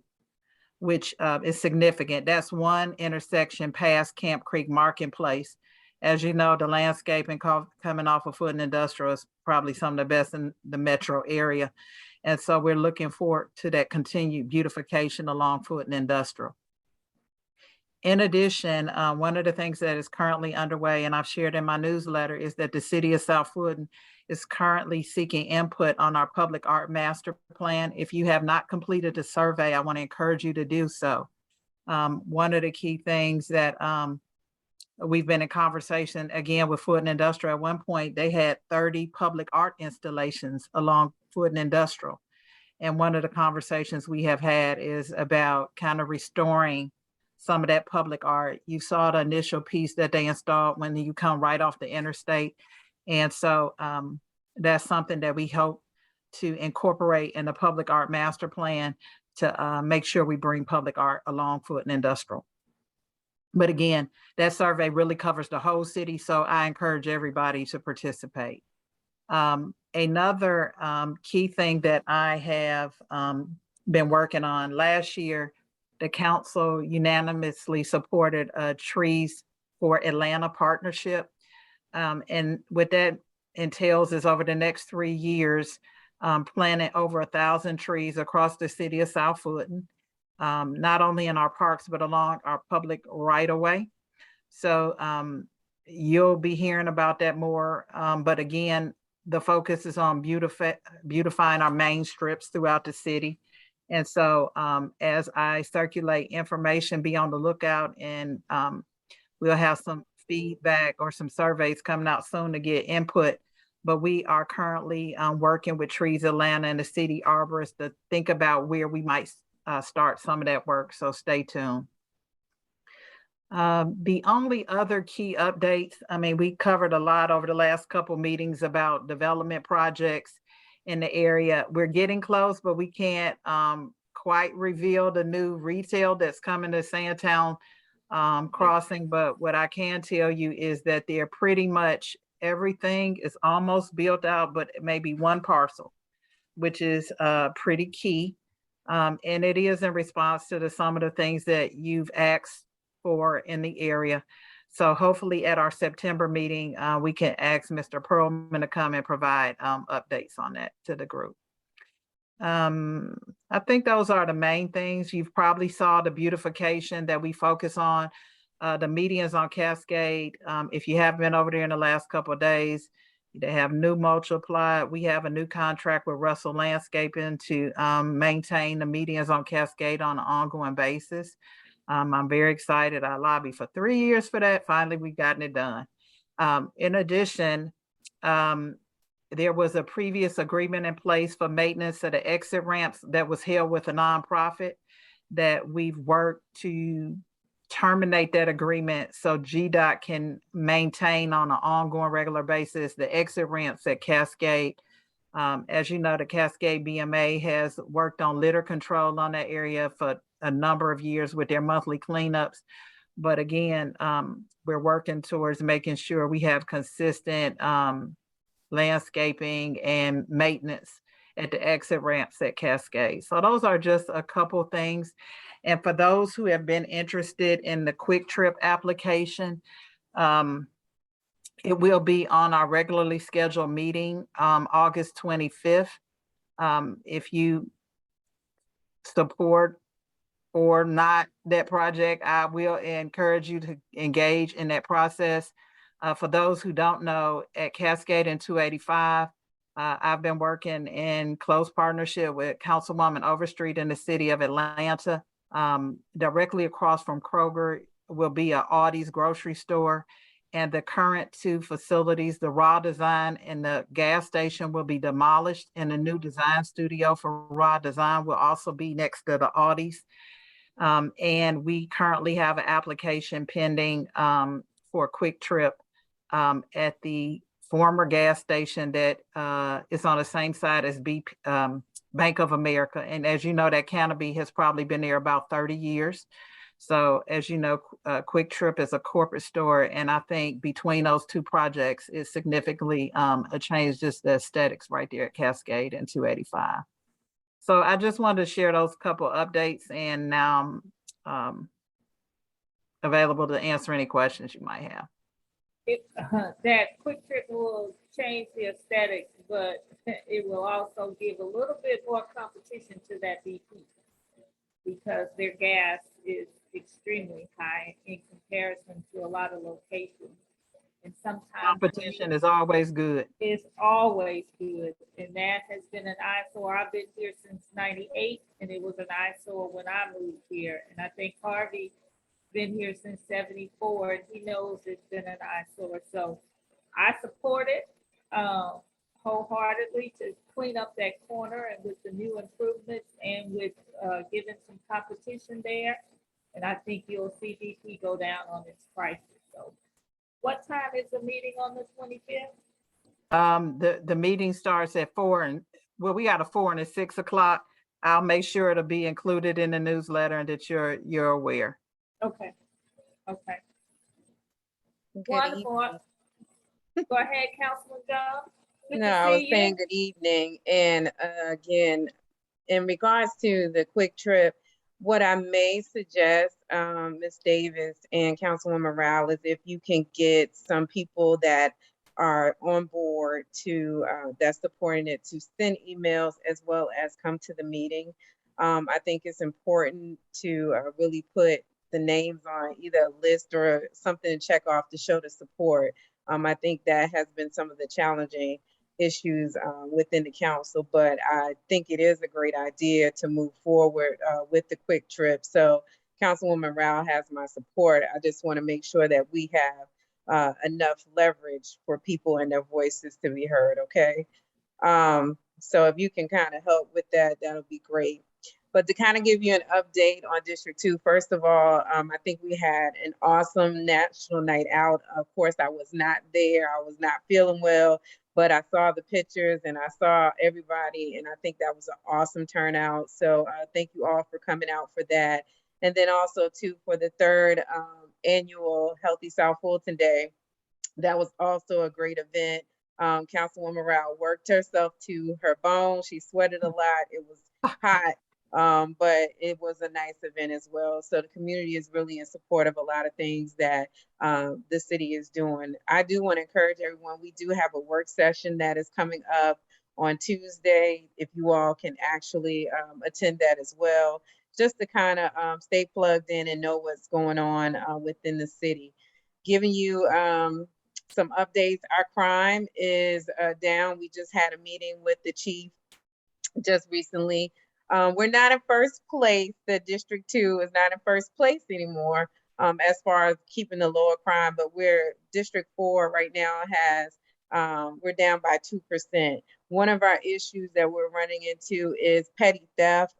which is significant. That's one intersection past Camp Creek Marketplace. As you know, the landscaping coming off of Fulton Industrial is probably some of the best in the metro area. And so we're looking forward to that continued beautification along Fulton Industrial. In addition, one of the things that is currently underway, and I've shared in my newsletter, is that the city of South Fulton is currently seeking input on our public art master plan. If you have not completed the survey, I want to encourage you to do so. One of the key things that we've been in conversation again with Fulton Industrial. At one point, they had 30 public art installations along Fulton Industrial. And one of the conversations we have had is about kind of restoring some of that public art. You saw the initial piece that they installed when you come right off the interstate. And so that's something that we hope to incorporate in the public art master plan to make sure we bring public art along Fulton Industrial. But again, that survey really covers the whole city, so I encourage everybody to participate. Another key thing that I have been working on last year, the council unanimously supported a Trees for Atlanta partnership. And what that entails is over the next 3 years, planting over 1,000 trees across the city of South Fulton. Not only in our parks, but along our public right-of-way. So you'll be hearing about that more. But again, the focus is on beautifying our main strips throughout the city. And so as I circulate information, be on the lookout, and we'll have some feedback or some surveys coming out soon to get input. But we are currently working with Trees Atlanta and the city arborist to think about where we might start some of that work, so stay tuned. The only other key updates, we covered a lot over the last couple meetings about development projects in the area. We're getting close, but we can't quite reveal the new retail that's coming to Sandtown crossing. But what I can tell you is that they're pretty much everything is almost built out, but maybe one parcel, which is pretty key. And it is in response to some of the things that you've asked for in the area. So hopefully at our September meeting, we can ask Mr. Perlman to come and provide updates on that to the group. I think those are the main things. You've probably saw the beautification that we focus on, the medians on Cascade. If you have been over there in the last couple of days, they have new mulch applied. We have a new contract with Russell Landscaping to maintain the medians on Cascade on an ongoing basis. I'm very excited. I lobbied for 3 years for that. Finally, we've gotten it done. In addition, there was a previous agreement in place for maintenance of the exit ramps that was held with a nonprofit that we've worked to terminate that agreement so GDOT can maintain on an ongoing regular basis the exit ramps at Cascade. As you know, the Cascade BMA has worked on litter control on that area for a number of years with their monthly cleanups. But again, we're working towards making sure we have consistent landscaping, and maintenance at the exit ramps at Cascade. So those are just a couple things. And for those who have been interested in the Quick Trip application, it will be on our regularly scheduled meeting, August 25th. If you support or not that project, I will encourage you to engage in that process. For those who don't know, at Cascade and 285, I've been working in close partnership with Councilwoman Overstreet in the city of Atlanta. Directly across from Kroger will be a Aldi's grocery store. And the current two facilities, the raw design and the gas station, will be demolished, and the new design studio for raw design will also be next to the Aldi's. And we currently have an application pending for a Quick Trip at the former gas station that is on the same side as Bank of America. And as you know, that Canopy has probably been there about 30 years. So as you know, Quick Trip is a corporate store. And I think between those two projects, it significantly changed just the aesthetics right there at Cascade and 285. So I just wanted to share those couple updates, and now available to answer any questions you might have.
That Quick Trip will change the aesthetics, but it will also give a little bit more competition to that BP because their gas is extremely high in comparison to a lot of locations. And sometimes
Competition is always good.
It's always good. And that has been an eyesore. I've been here since 98, and it was an eyesore when I moved here. And I think Harvey been here since 74, and he knows it's been an eyesore. So I support it wholeheartedly to clean up that corner, and with the new improvements and with giving some competition there. And I think you'll see BP go down on its prices. So what time is the meeting on the 25th?
The meeting starts at 4, and well, we got a 4 and a 6 o'clock. I'll make sure it'll be included in the newsletter and that you're aware.
Okay. Okay.
Good
Wonderful. Go ahead, Councilman Gumbs. Good
No,
to
I was
see you.
saying good evening. And again, in regards to the Quick Trip, what I may suggest, Ms. Davis and Councilwoman Rowell, is if you can get some people that are on board to, that's supporting it, to send emails as well as come to the meeting. I think it's important to really put the names on either a list or something to check off to show the support. I think that has been some of the challenging issues within the council, but I think it is a great idea to move forward with the Quick Trip. So Councilwoman Rowell has my support. I just want to make sure that we have enough leverage for people and their voices to be heard, okay? So if you can kind of help with that, that'll be great. But to kind of give you an update on District 2, first of all, I think we had an awesome national night out. Of course, I was not there. I was not feeling well, but I saw the pictures and I saw everybody, and I think that was an awesome turnout. So thank you all for coming out for that. And then also too, for the 3rd annual Healthy South Fulton Day, that was also a great event. Councilwoman Rowell worked herself to her bone. She sweated a lot. It was hot. But it was a nice event as well. So the community is really in support of a lot of things that the city is doing. I do want to encourage everyone, we do have a work session that is coming up on Tuesday. If you all can actually attend that as well, just to kind of stay plugged in and know what's going on within the city. Giving you some updates, our crime is down. We just had a meeting with the chief just recently. We're not in first place. The District 2 is not in first place anymore as far as keeping the lower crime, but we're District 4 right now has, we're down by 2%. One of our issues that we're running into is petty theft,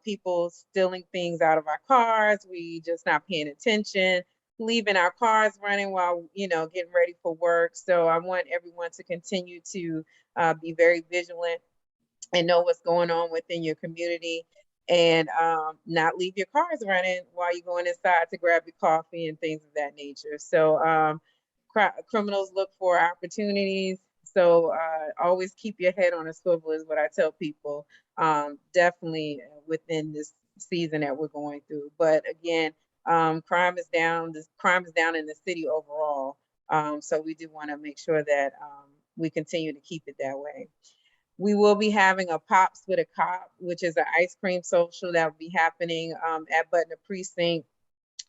people stealing things out of our cars. We just not paying attention, leaving our cars running while, getting ready for work. So I want everyone to continue to be very vigilant and know what's going on within your community, and not leave your cars running while you're going inside to grab your coffee and things of that nature. So criminals look for opportunities. So always keep your head on a swivel is what I tell people, definitely within this season that we're going through. But again, crime is down. Crime is down in the city overall. So we do want to make sure that we continue to keep it that way. We will be having a Pops with a Cop, which is an ice cream social that will be happening at Butner Precinct.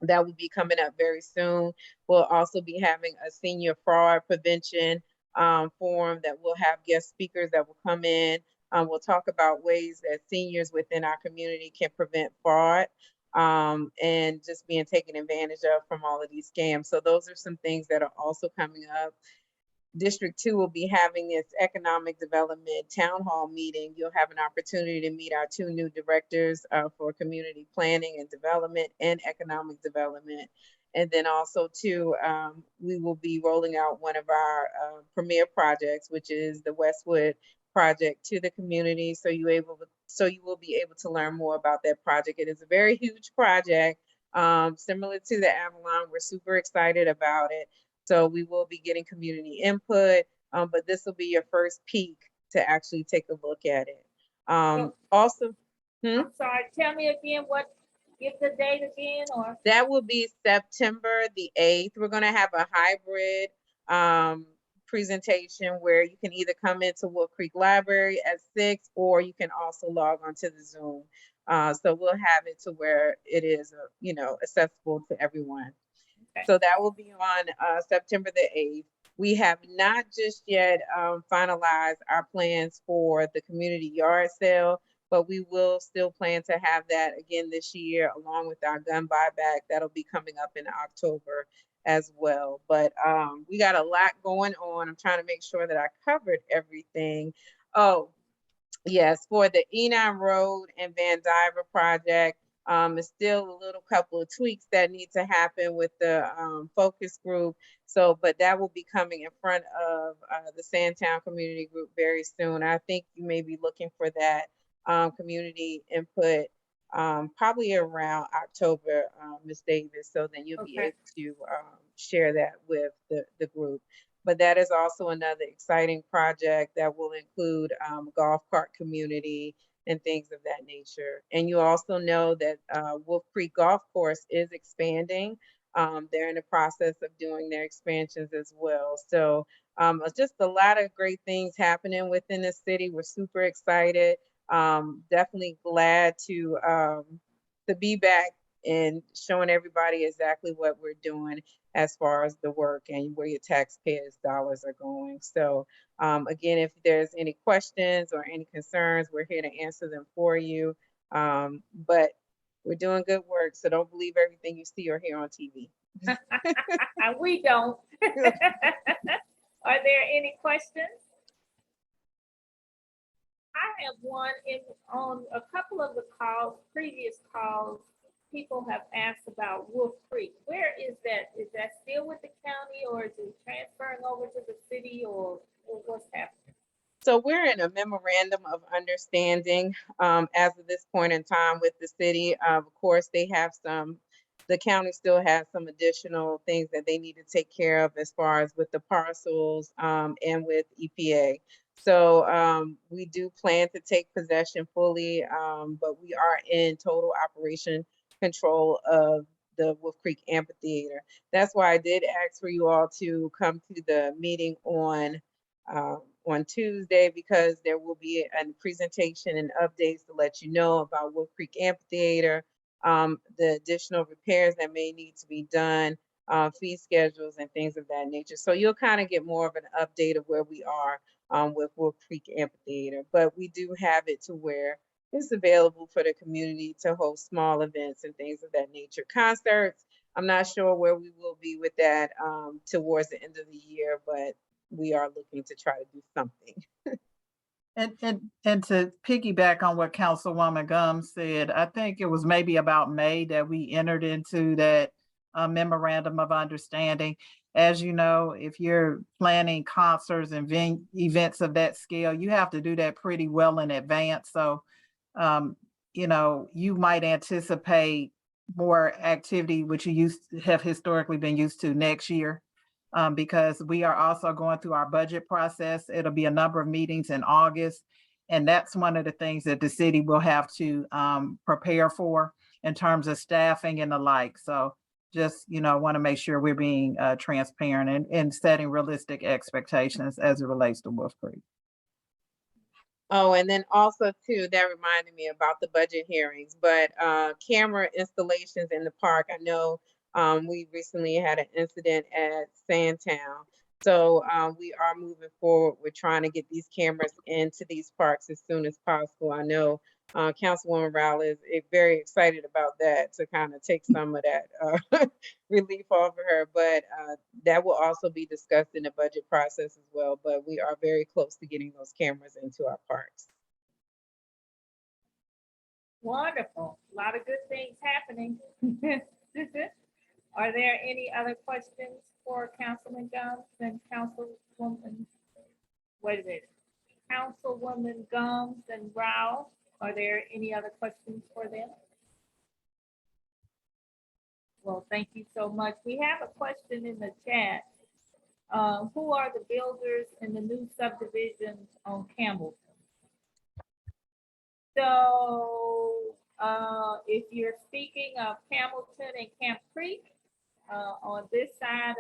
That will be coming up very soon. We'll also be having a senior fraud prevention forum that will have guest speakers that will come in. We'll talk about ways that seniors within our community can prevent fraud and just being taken advantage of from all of these scams. So those are some things that are also coming up. District 2 will be having its economic development town hall meeting. You'll have an opportunity to meet our 2 new directors for community planning and development and economic development. And then also too, we will be rolling out one of our premier projects, which is the Westwood project, to the community. So you will be able to learn more about that project. It is a very huge project, similar to the Avalon. We're super excited about it. So we will be getting community input, but this will be your first peek to actually take a look at it. Also,
I'm sorry, tell me again give the date again, or?
That will be September the 8th. We're gonna have a hybrid presentation where you can either come into Wolf Creek Library at 6, or you can also log onto the Zoom. So we'll have it to where it is, accessible to everyone. Okay. So that will be on September the 8th. We have not just yet finalized our plans for the community yard sale, but we will still plan to have that again this year, along with our gun buyback. That'll be coming up in October as well. But we got a lot going on. I'm trying to make sure that I covered everything. Oh, yes, for the E9 Road and Van Diver project, it's still a little couple of tweaks that need to happen with the focus group. So, but that will be coming in front of the Sandtown community group very soon. I think you may be looking for that community input probably around October, Ms. Davis, so then you'll be able to share that with the group. But that is also another exciting project that will include golf cart community and things of that nature. And you also know that Wolf Creek Golf Course is expanding. They're in the process of doing their expansions as well. So just a lot of great things happening within the city. We're super excited. Definitely glad to be back and showing everybody exactly what we're doing as far as the work and where your taxpayers' dollars are going. So again, if there's any questions or any concerns, we're here to answer them for you. But we're doing good work, so don't believe everything you see or hear on TV.
We don't. Are there any questions? I have one. On a couple of the previous calls, people have asked about Wolf Creek. Where is that? Is that still with the county, or is it transferring over to the city, or what's happening?
So we're in a memorandum of understanding as of this point in time with the city. Of course, the county still has some additional things that they need to take care of as far as with the parcels and with EPA. So we do plan to take possession fully, but we are in total operation control of the Wolf Creek Amphitheater. That's why I did ask for you all to come to the meeting on Tuesday, because there will be a presentation and updates to let you know about Wolf Creek Amphitheater, the additional repairs that may need to be done, fee schedules and things of that nature. So you'll kind of get more of an update of where we are with Wolf Creek Amphitheater, but we do have it to where it's available for the community to host small events and things of that nature. Concerts, I'm not sure where we will be with that towards the end of the year, but we are looking to try to do something.
And to piggyback on what Councilwoman Gumbs said, I think it was maybe about May that we entered into that memorandum of understanding. As you know, if you're planning concerts and events of that scale, you have to do that pretty well in advance. So, you might anticipate more activity, which you have historically been used to next year. because we are also going through our budget process. It'll be a number of meetings in August. And that's one of the things that the city will have to prepare for in terms of staffing and the like. So just, want to make sure we're being transparent and setting realistic expectations as it relates to Wolf Creek.
Oh, and then also too, that reminded me about the budget hearings, but camera installations in the park. I know we recently had an incident at Sandtown. So we are moving forward. We're trying to get these cameras into these parks as soon as possible. I know Councilwoman Rowell is very excited about that to kind of take some of that relief off of her, but that will also be discussed in the budget process as well. But we are very close to getting those cameras into our parks.
Wonderful. A lot of good things happening. Are there any other questions for Councilman Gumbs and Councilwoman, Councilwoman Gumbs and Rowell? Are there any other questions for them? Well, thank you so much. We have a question in the chat. Who are the builders in the new subdivisions on Campbell? So if you're speaking of Hamilton and Camp Creek, on this side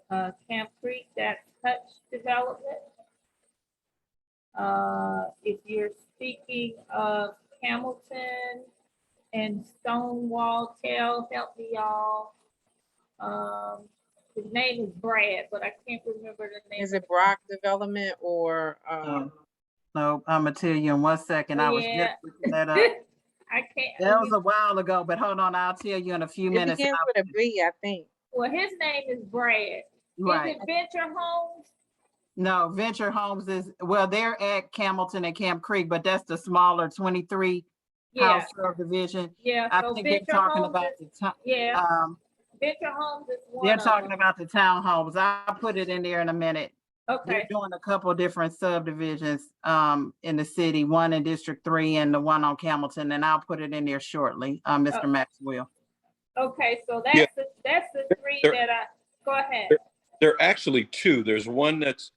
of Camp Creek, that's Hutch Development. If you're speaking of Hamilton and Stonewall Tail, help me y'all. His name is Brad, but I can't remember the name.
Is it Brock Development or?
No, I'm gonna tell you in 1 second. I was just looking that up.
I can't.
That was a while ago, but hold on, I'll tell you in a few
It
minutes.
begins with a B, I think.
Well, his name is Brad.
Right.
Is it Venture Homes?
No, Venture Homes is, well, they're at Hamilton and Camp Creek, but that's the smaller 23 house subdivision.
Yeah.
I
so
think they're
Venture
talking
Homes
about
is,
the time.
yeah. Venture Homes is one.
They're
of
talking
them.
about the townhomes. I'll put it in there in a minute.
Okay.
They're doing a couple of different subdivisions in the city, one in District 3 and the one on Hamilton, and I'll put it in there shortly, Mr. Maxwell.
Okay, so that's the three that go ahead.
There are actually two. There's one that's,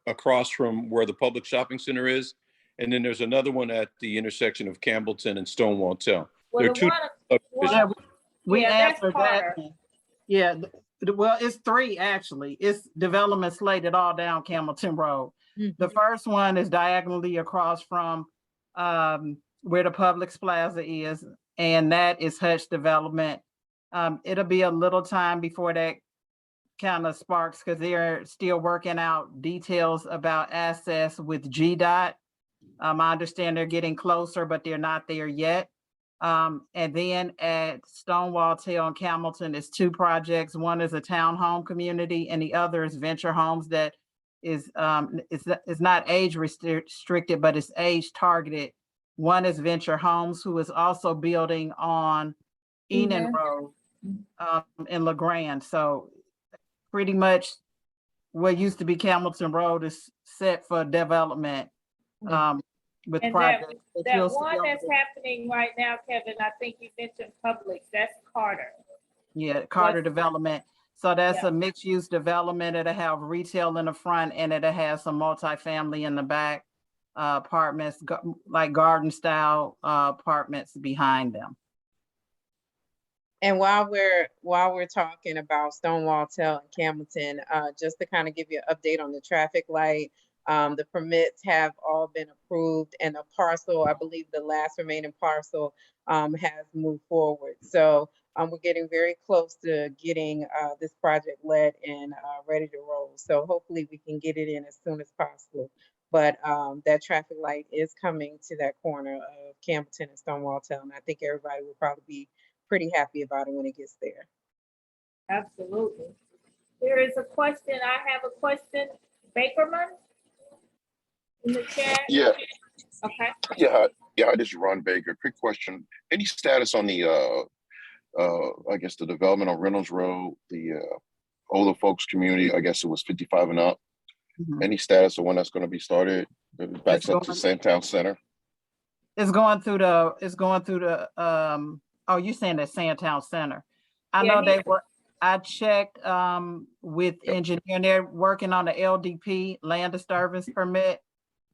across from where the public shopping center is. And then there's another one at the intersection of Campbellton and Stonewall Tail.
Well,
There are two.
We
that's
answered that.
Carter.
one. Yeah, well, it's 3 actually. It's development slated all down Campbellton Road. The first one is diagonally across from where the Publix Plaza is, and that is Hutch Development. It'll be a little time before that kind of sparks because they're still working out details about access with GDOT. I understand they're getting closer, but they're not there yet. And then at Stonewall Tail and Campbellton is 2 projects. One is a townhome community and the other is Venture Homes that is not age restricted, but it's age targeted. One is Venture Homes, who is also building on Enon Road in LeGrand. So pretty much what used to be Campbellton Road is set for development with
And
projects.
that one that's happening right now, Kevin, I think you mentioned Publix, that's Carter.
Yeah, Carter Development. So that's a mixed use development. It'll have retail in the front and it'll have some multifamily in the back, apartments, like garden style apartments behind them.
And while we're talking about Stonewall Tail and Campbellton, just to kind of give you an update on the traffic light, the permits have all been approved and a parcel, I believe the last remaining parcel has moved forward. So we're getting very close to getting this project led and ready to roll. So hopefully we can get it in as soon as possible. But that traffic light is coming to that corner of Campbellton and Stonewall Tail, and I think everybody will probably be pretty happy about it when it gets there.
Absolutely. There is a question. I have a question. Bakerman in the chat.
Yeah.
Okay.
Yeah, this is Ron Baker. Quick question. Any status on the I guess the development on Reynolds Road, the older folks community, I guess it was 55 and up. Any status of when that's going to be started? It backs up to Sandtown Center.
It's going through the oh, you're saying the Sandtown Center. I know I checked with engineering, they're working on the LDP, land disturbance permit.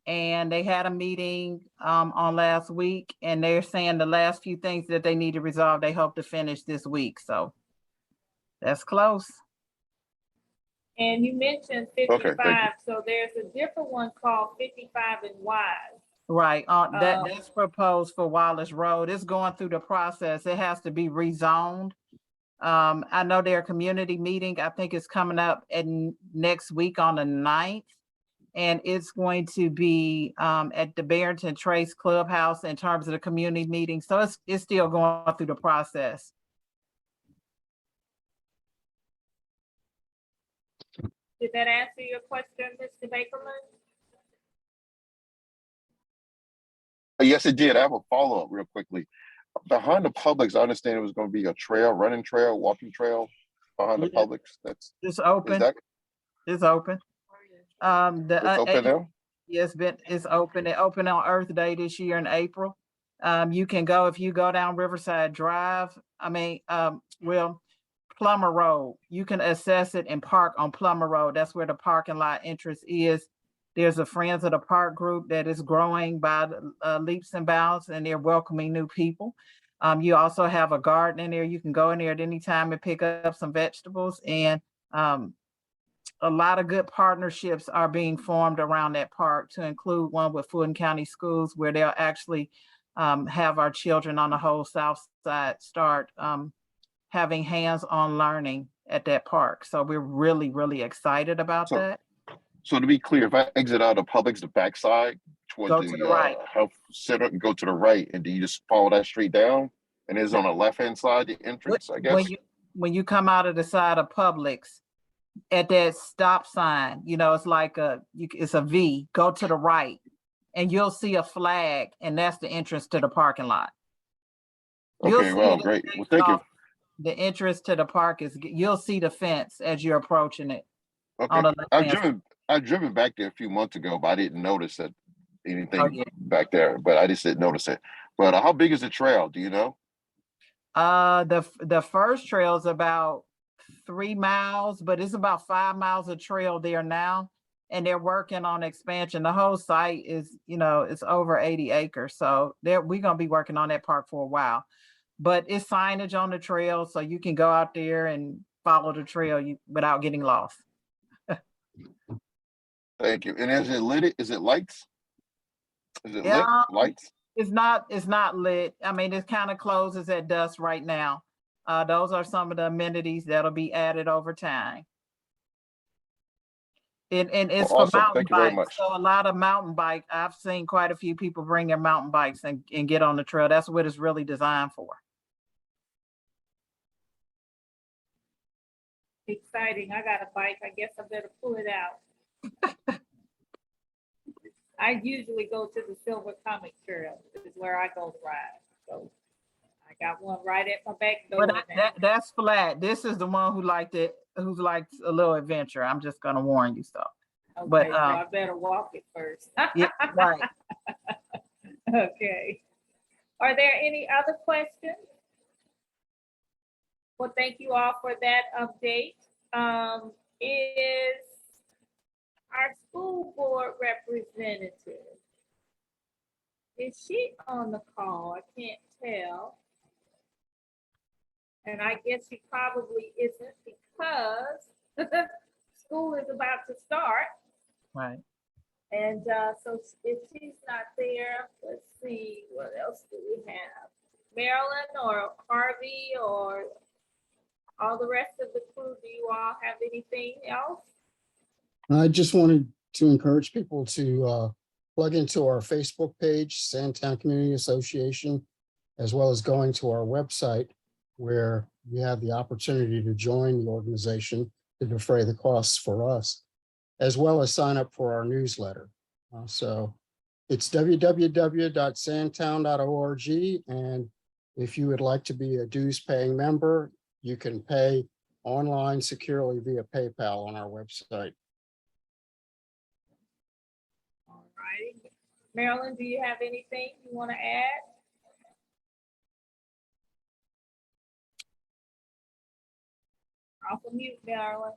And they had a meeting on last week, and they're saying the last few things that they need to resolve, they hope to finish this week. So that's close.
And you mentioned
Okay, thank
55, so there's a different one called 55 and Wise.
Right, that's proposed for Wallace Road. It's going through the process. It has to be rezoned. I know their community meeting, I think it's coming up next week on the 9th. And it's going to be at the Barrington Trace Clubhouse in terms of the community meeting. So it's still going through the process.
Did that answer your question, Mr. Bakerman?
Yes, it did. I have a follow-up real quickly. Behind the Publix, I understand it was going to be a trail, running trail, walking trail behind the Publix.
It's open. It's open.
It's open now?
Yes, it's open. It opened on Earth Day this year in April. You can go, if you go down Riverside Drive, Plummer Road, you can access it and park on Plummer Road. That's where the parking lot entrance is. There's a Friends of the Park group that is growing by leaps and bounds, and they're welcoming new people. You also have a garden in there. You can go in there at any time and pick up some vegetables, and a lot of good partnerships are being formed around that park, to include one with Fulton County Schools, where they'll actually have our children on the whole South Side start having hands-on learning at that park. So we're really, really excited about that.
So to be clear, if I exit out of Publix, the backside towards
to the right.
Health Center, and go to the right, and then you just follow that street down, and it's on the left-hand side, the entrance, I guess.
When you come out of the side of Publix, at that stop sign, it's like it's a V, go to the right, and you'll see a flag, and that's the entrance to the parking lot.
Okay, well, great. Well, thank you.
The entrance to the park you'll see the fence as you're approaching it.
Okay, I've driven back there a few months ago, but I didn't notice that anything back there, but I just didn't notice it. But how big is the trail? Do you know?
The first trail is about 3 miles, but it's about 5 miles of trail there now, and they're working on expansion. The whole site is, it's over 80 acres. So we're gonna be working on that park for a while, but it's signage on the trail, so you can go out there and follow the trail without getting lost.
Thank you. And is it lit? Is it lights? Is it lit? Lights?
It's not lit. I mean, it kind of closes at dusk right now. Those are some of the amenities that'll be added over time. And it's for mountain bikes. So a lot of mountain bike. I've seen quite a few people bring their mountain bikes and get on the trail. That's what it's really designed for.
Exciting. I got a bike. I guess I better pull it out. I usually go to the Silver Comic Trail. This is where I go to ride. So I got one right at my back door.
But that's flat. This is the one who likes a little adventure. I'm just gonna warn you so.
Okay,
but
so I better walk it first.
Yeah, right.
Okay. Are there any other questions? Well, thank you all for that update. Is our school board representative, is she on the call? I can't tell. And I guess she probably isn't, because school is about to start.
Right.
And so if she's not there, let's see, what else do we have? Marilyn or Harvey or all the rest of the crew, do you all have anything else?
I just wanted to encourage people to plug into our Facebook page, Sandtown Community Association, as well as going to our website, where you have the opportunity to join the organization to defray the costs for us, as well as sign up for our newsletter. So it's www.sandtown.org. And if you would like to be a dues paying member, you can pay online securely via PayPal on our website.
All right. Marilyn, do you have anything you want to add? Off of mute, Marilyn.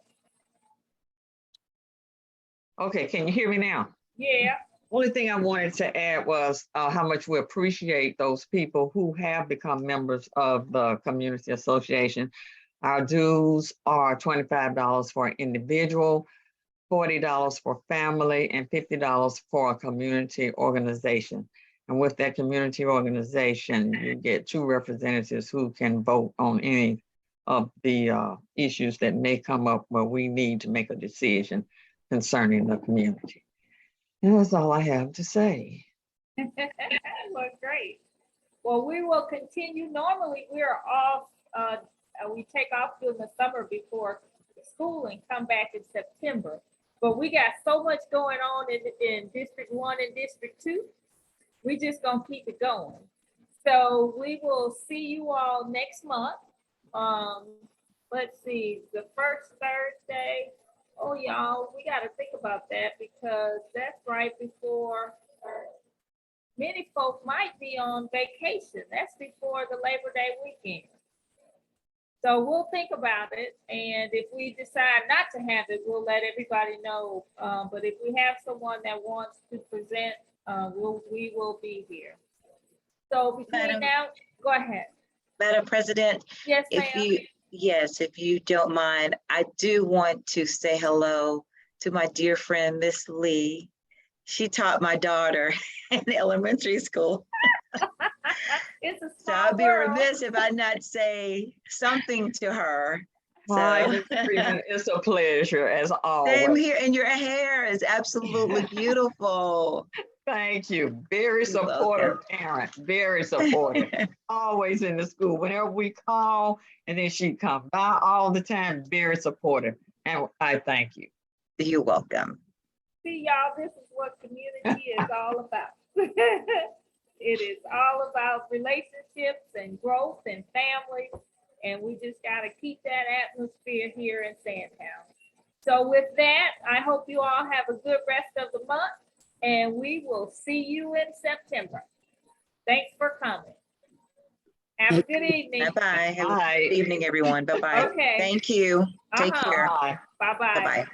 Okay, can you hear me now?
Yeah.
Only thing I wanted to add was how much we appreciate those people who have become members of the community association. Our dues are $25 for an individual, $40 for family, and $50 for a community organization. And with that community organization, you get 2 representatives who can vote on any of the issues that may come up where we need to make a decision concerning the community. And that's all I have to say.
Well, great. Well, we will continue. Normally, we are off, we take off during the summer before school and come back in September. But we got so much going on in District 1 and District 2. We just gonna keep it going. So we will see you all next month. Let's see, the first Thursday. Oh, y'all, we got to think about that because that's right before many folks might be on vacation. That's before the Labor Day weekend. So we'll think about it. And if we decide not to have it, we'll let everybody know. But if we have someone that wants to present, we will be here. So between now, go ahead.
Madam President,
Yes,
if
ma'am.
if you don't mind, I do want to say hello to my dear friend, Miss Lee. She taught my daughter in elementary school.
It's a
So I'll be
world.
remiss if I not say something to her.
Hi,
So
Ms. Freeman. It's a pleasure as always.
same here, and your hair is absolutely beautiful.
Thank you. Very
You're
supportive parent, very supportive. Always in the school. Whenever we call, and then she come by all the time, very supportive. And I thank you.
You're welcome.
See, y'all, this is what community is all about. It is all about relationships and growth and family. And we just got to keep that atmosphere here in Sandtown. So with that, I hope you all have a good rest of the month. And we will see you in September. Thanks for coming. Have a good evening.
Bye-bye. Have a
Bye.
good evening, everyone. Bye-bye.
Okay.
Thank you. Take care.
Bye.
Bye-bye.
Bye-bye.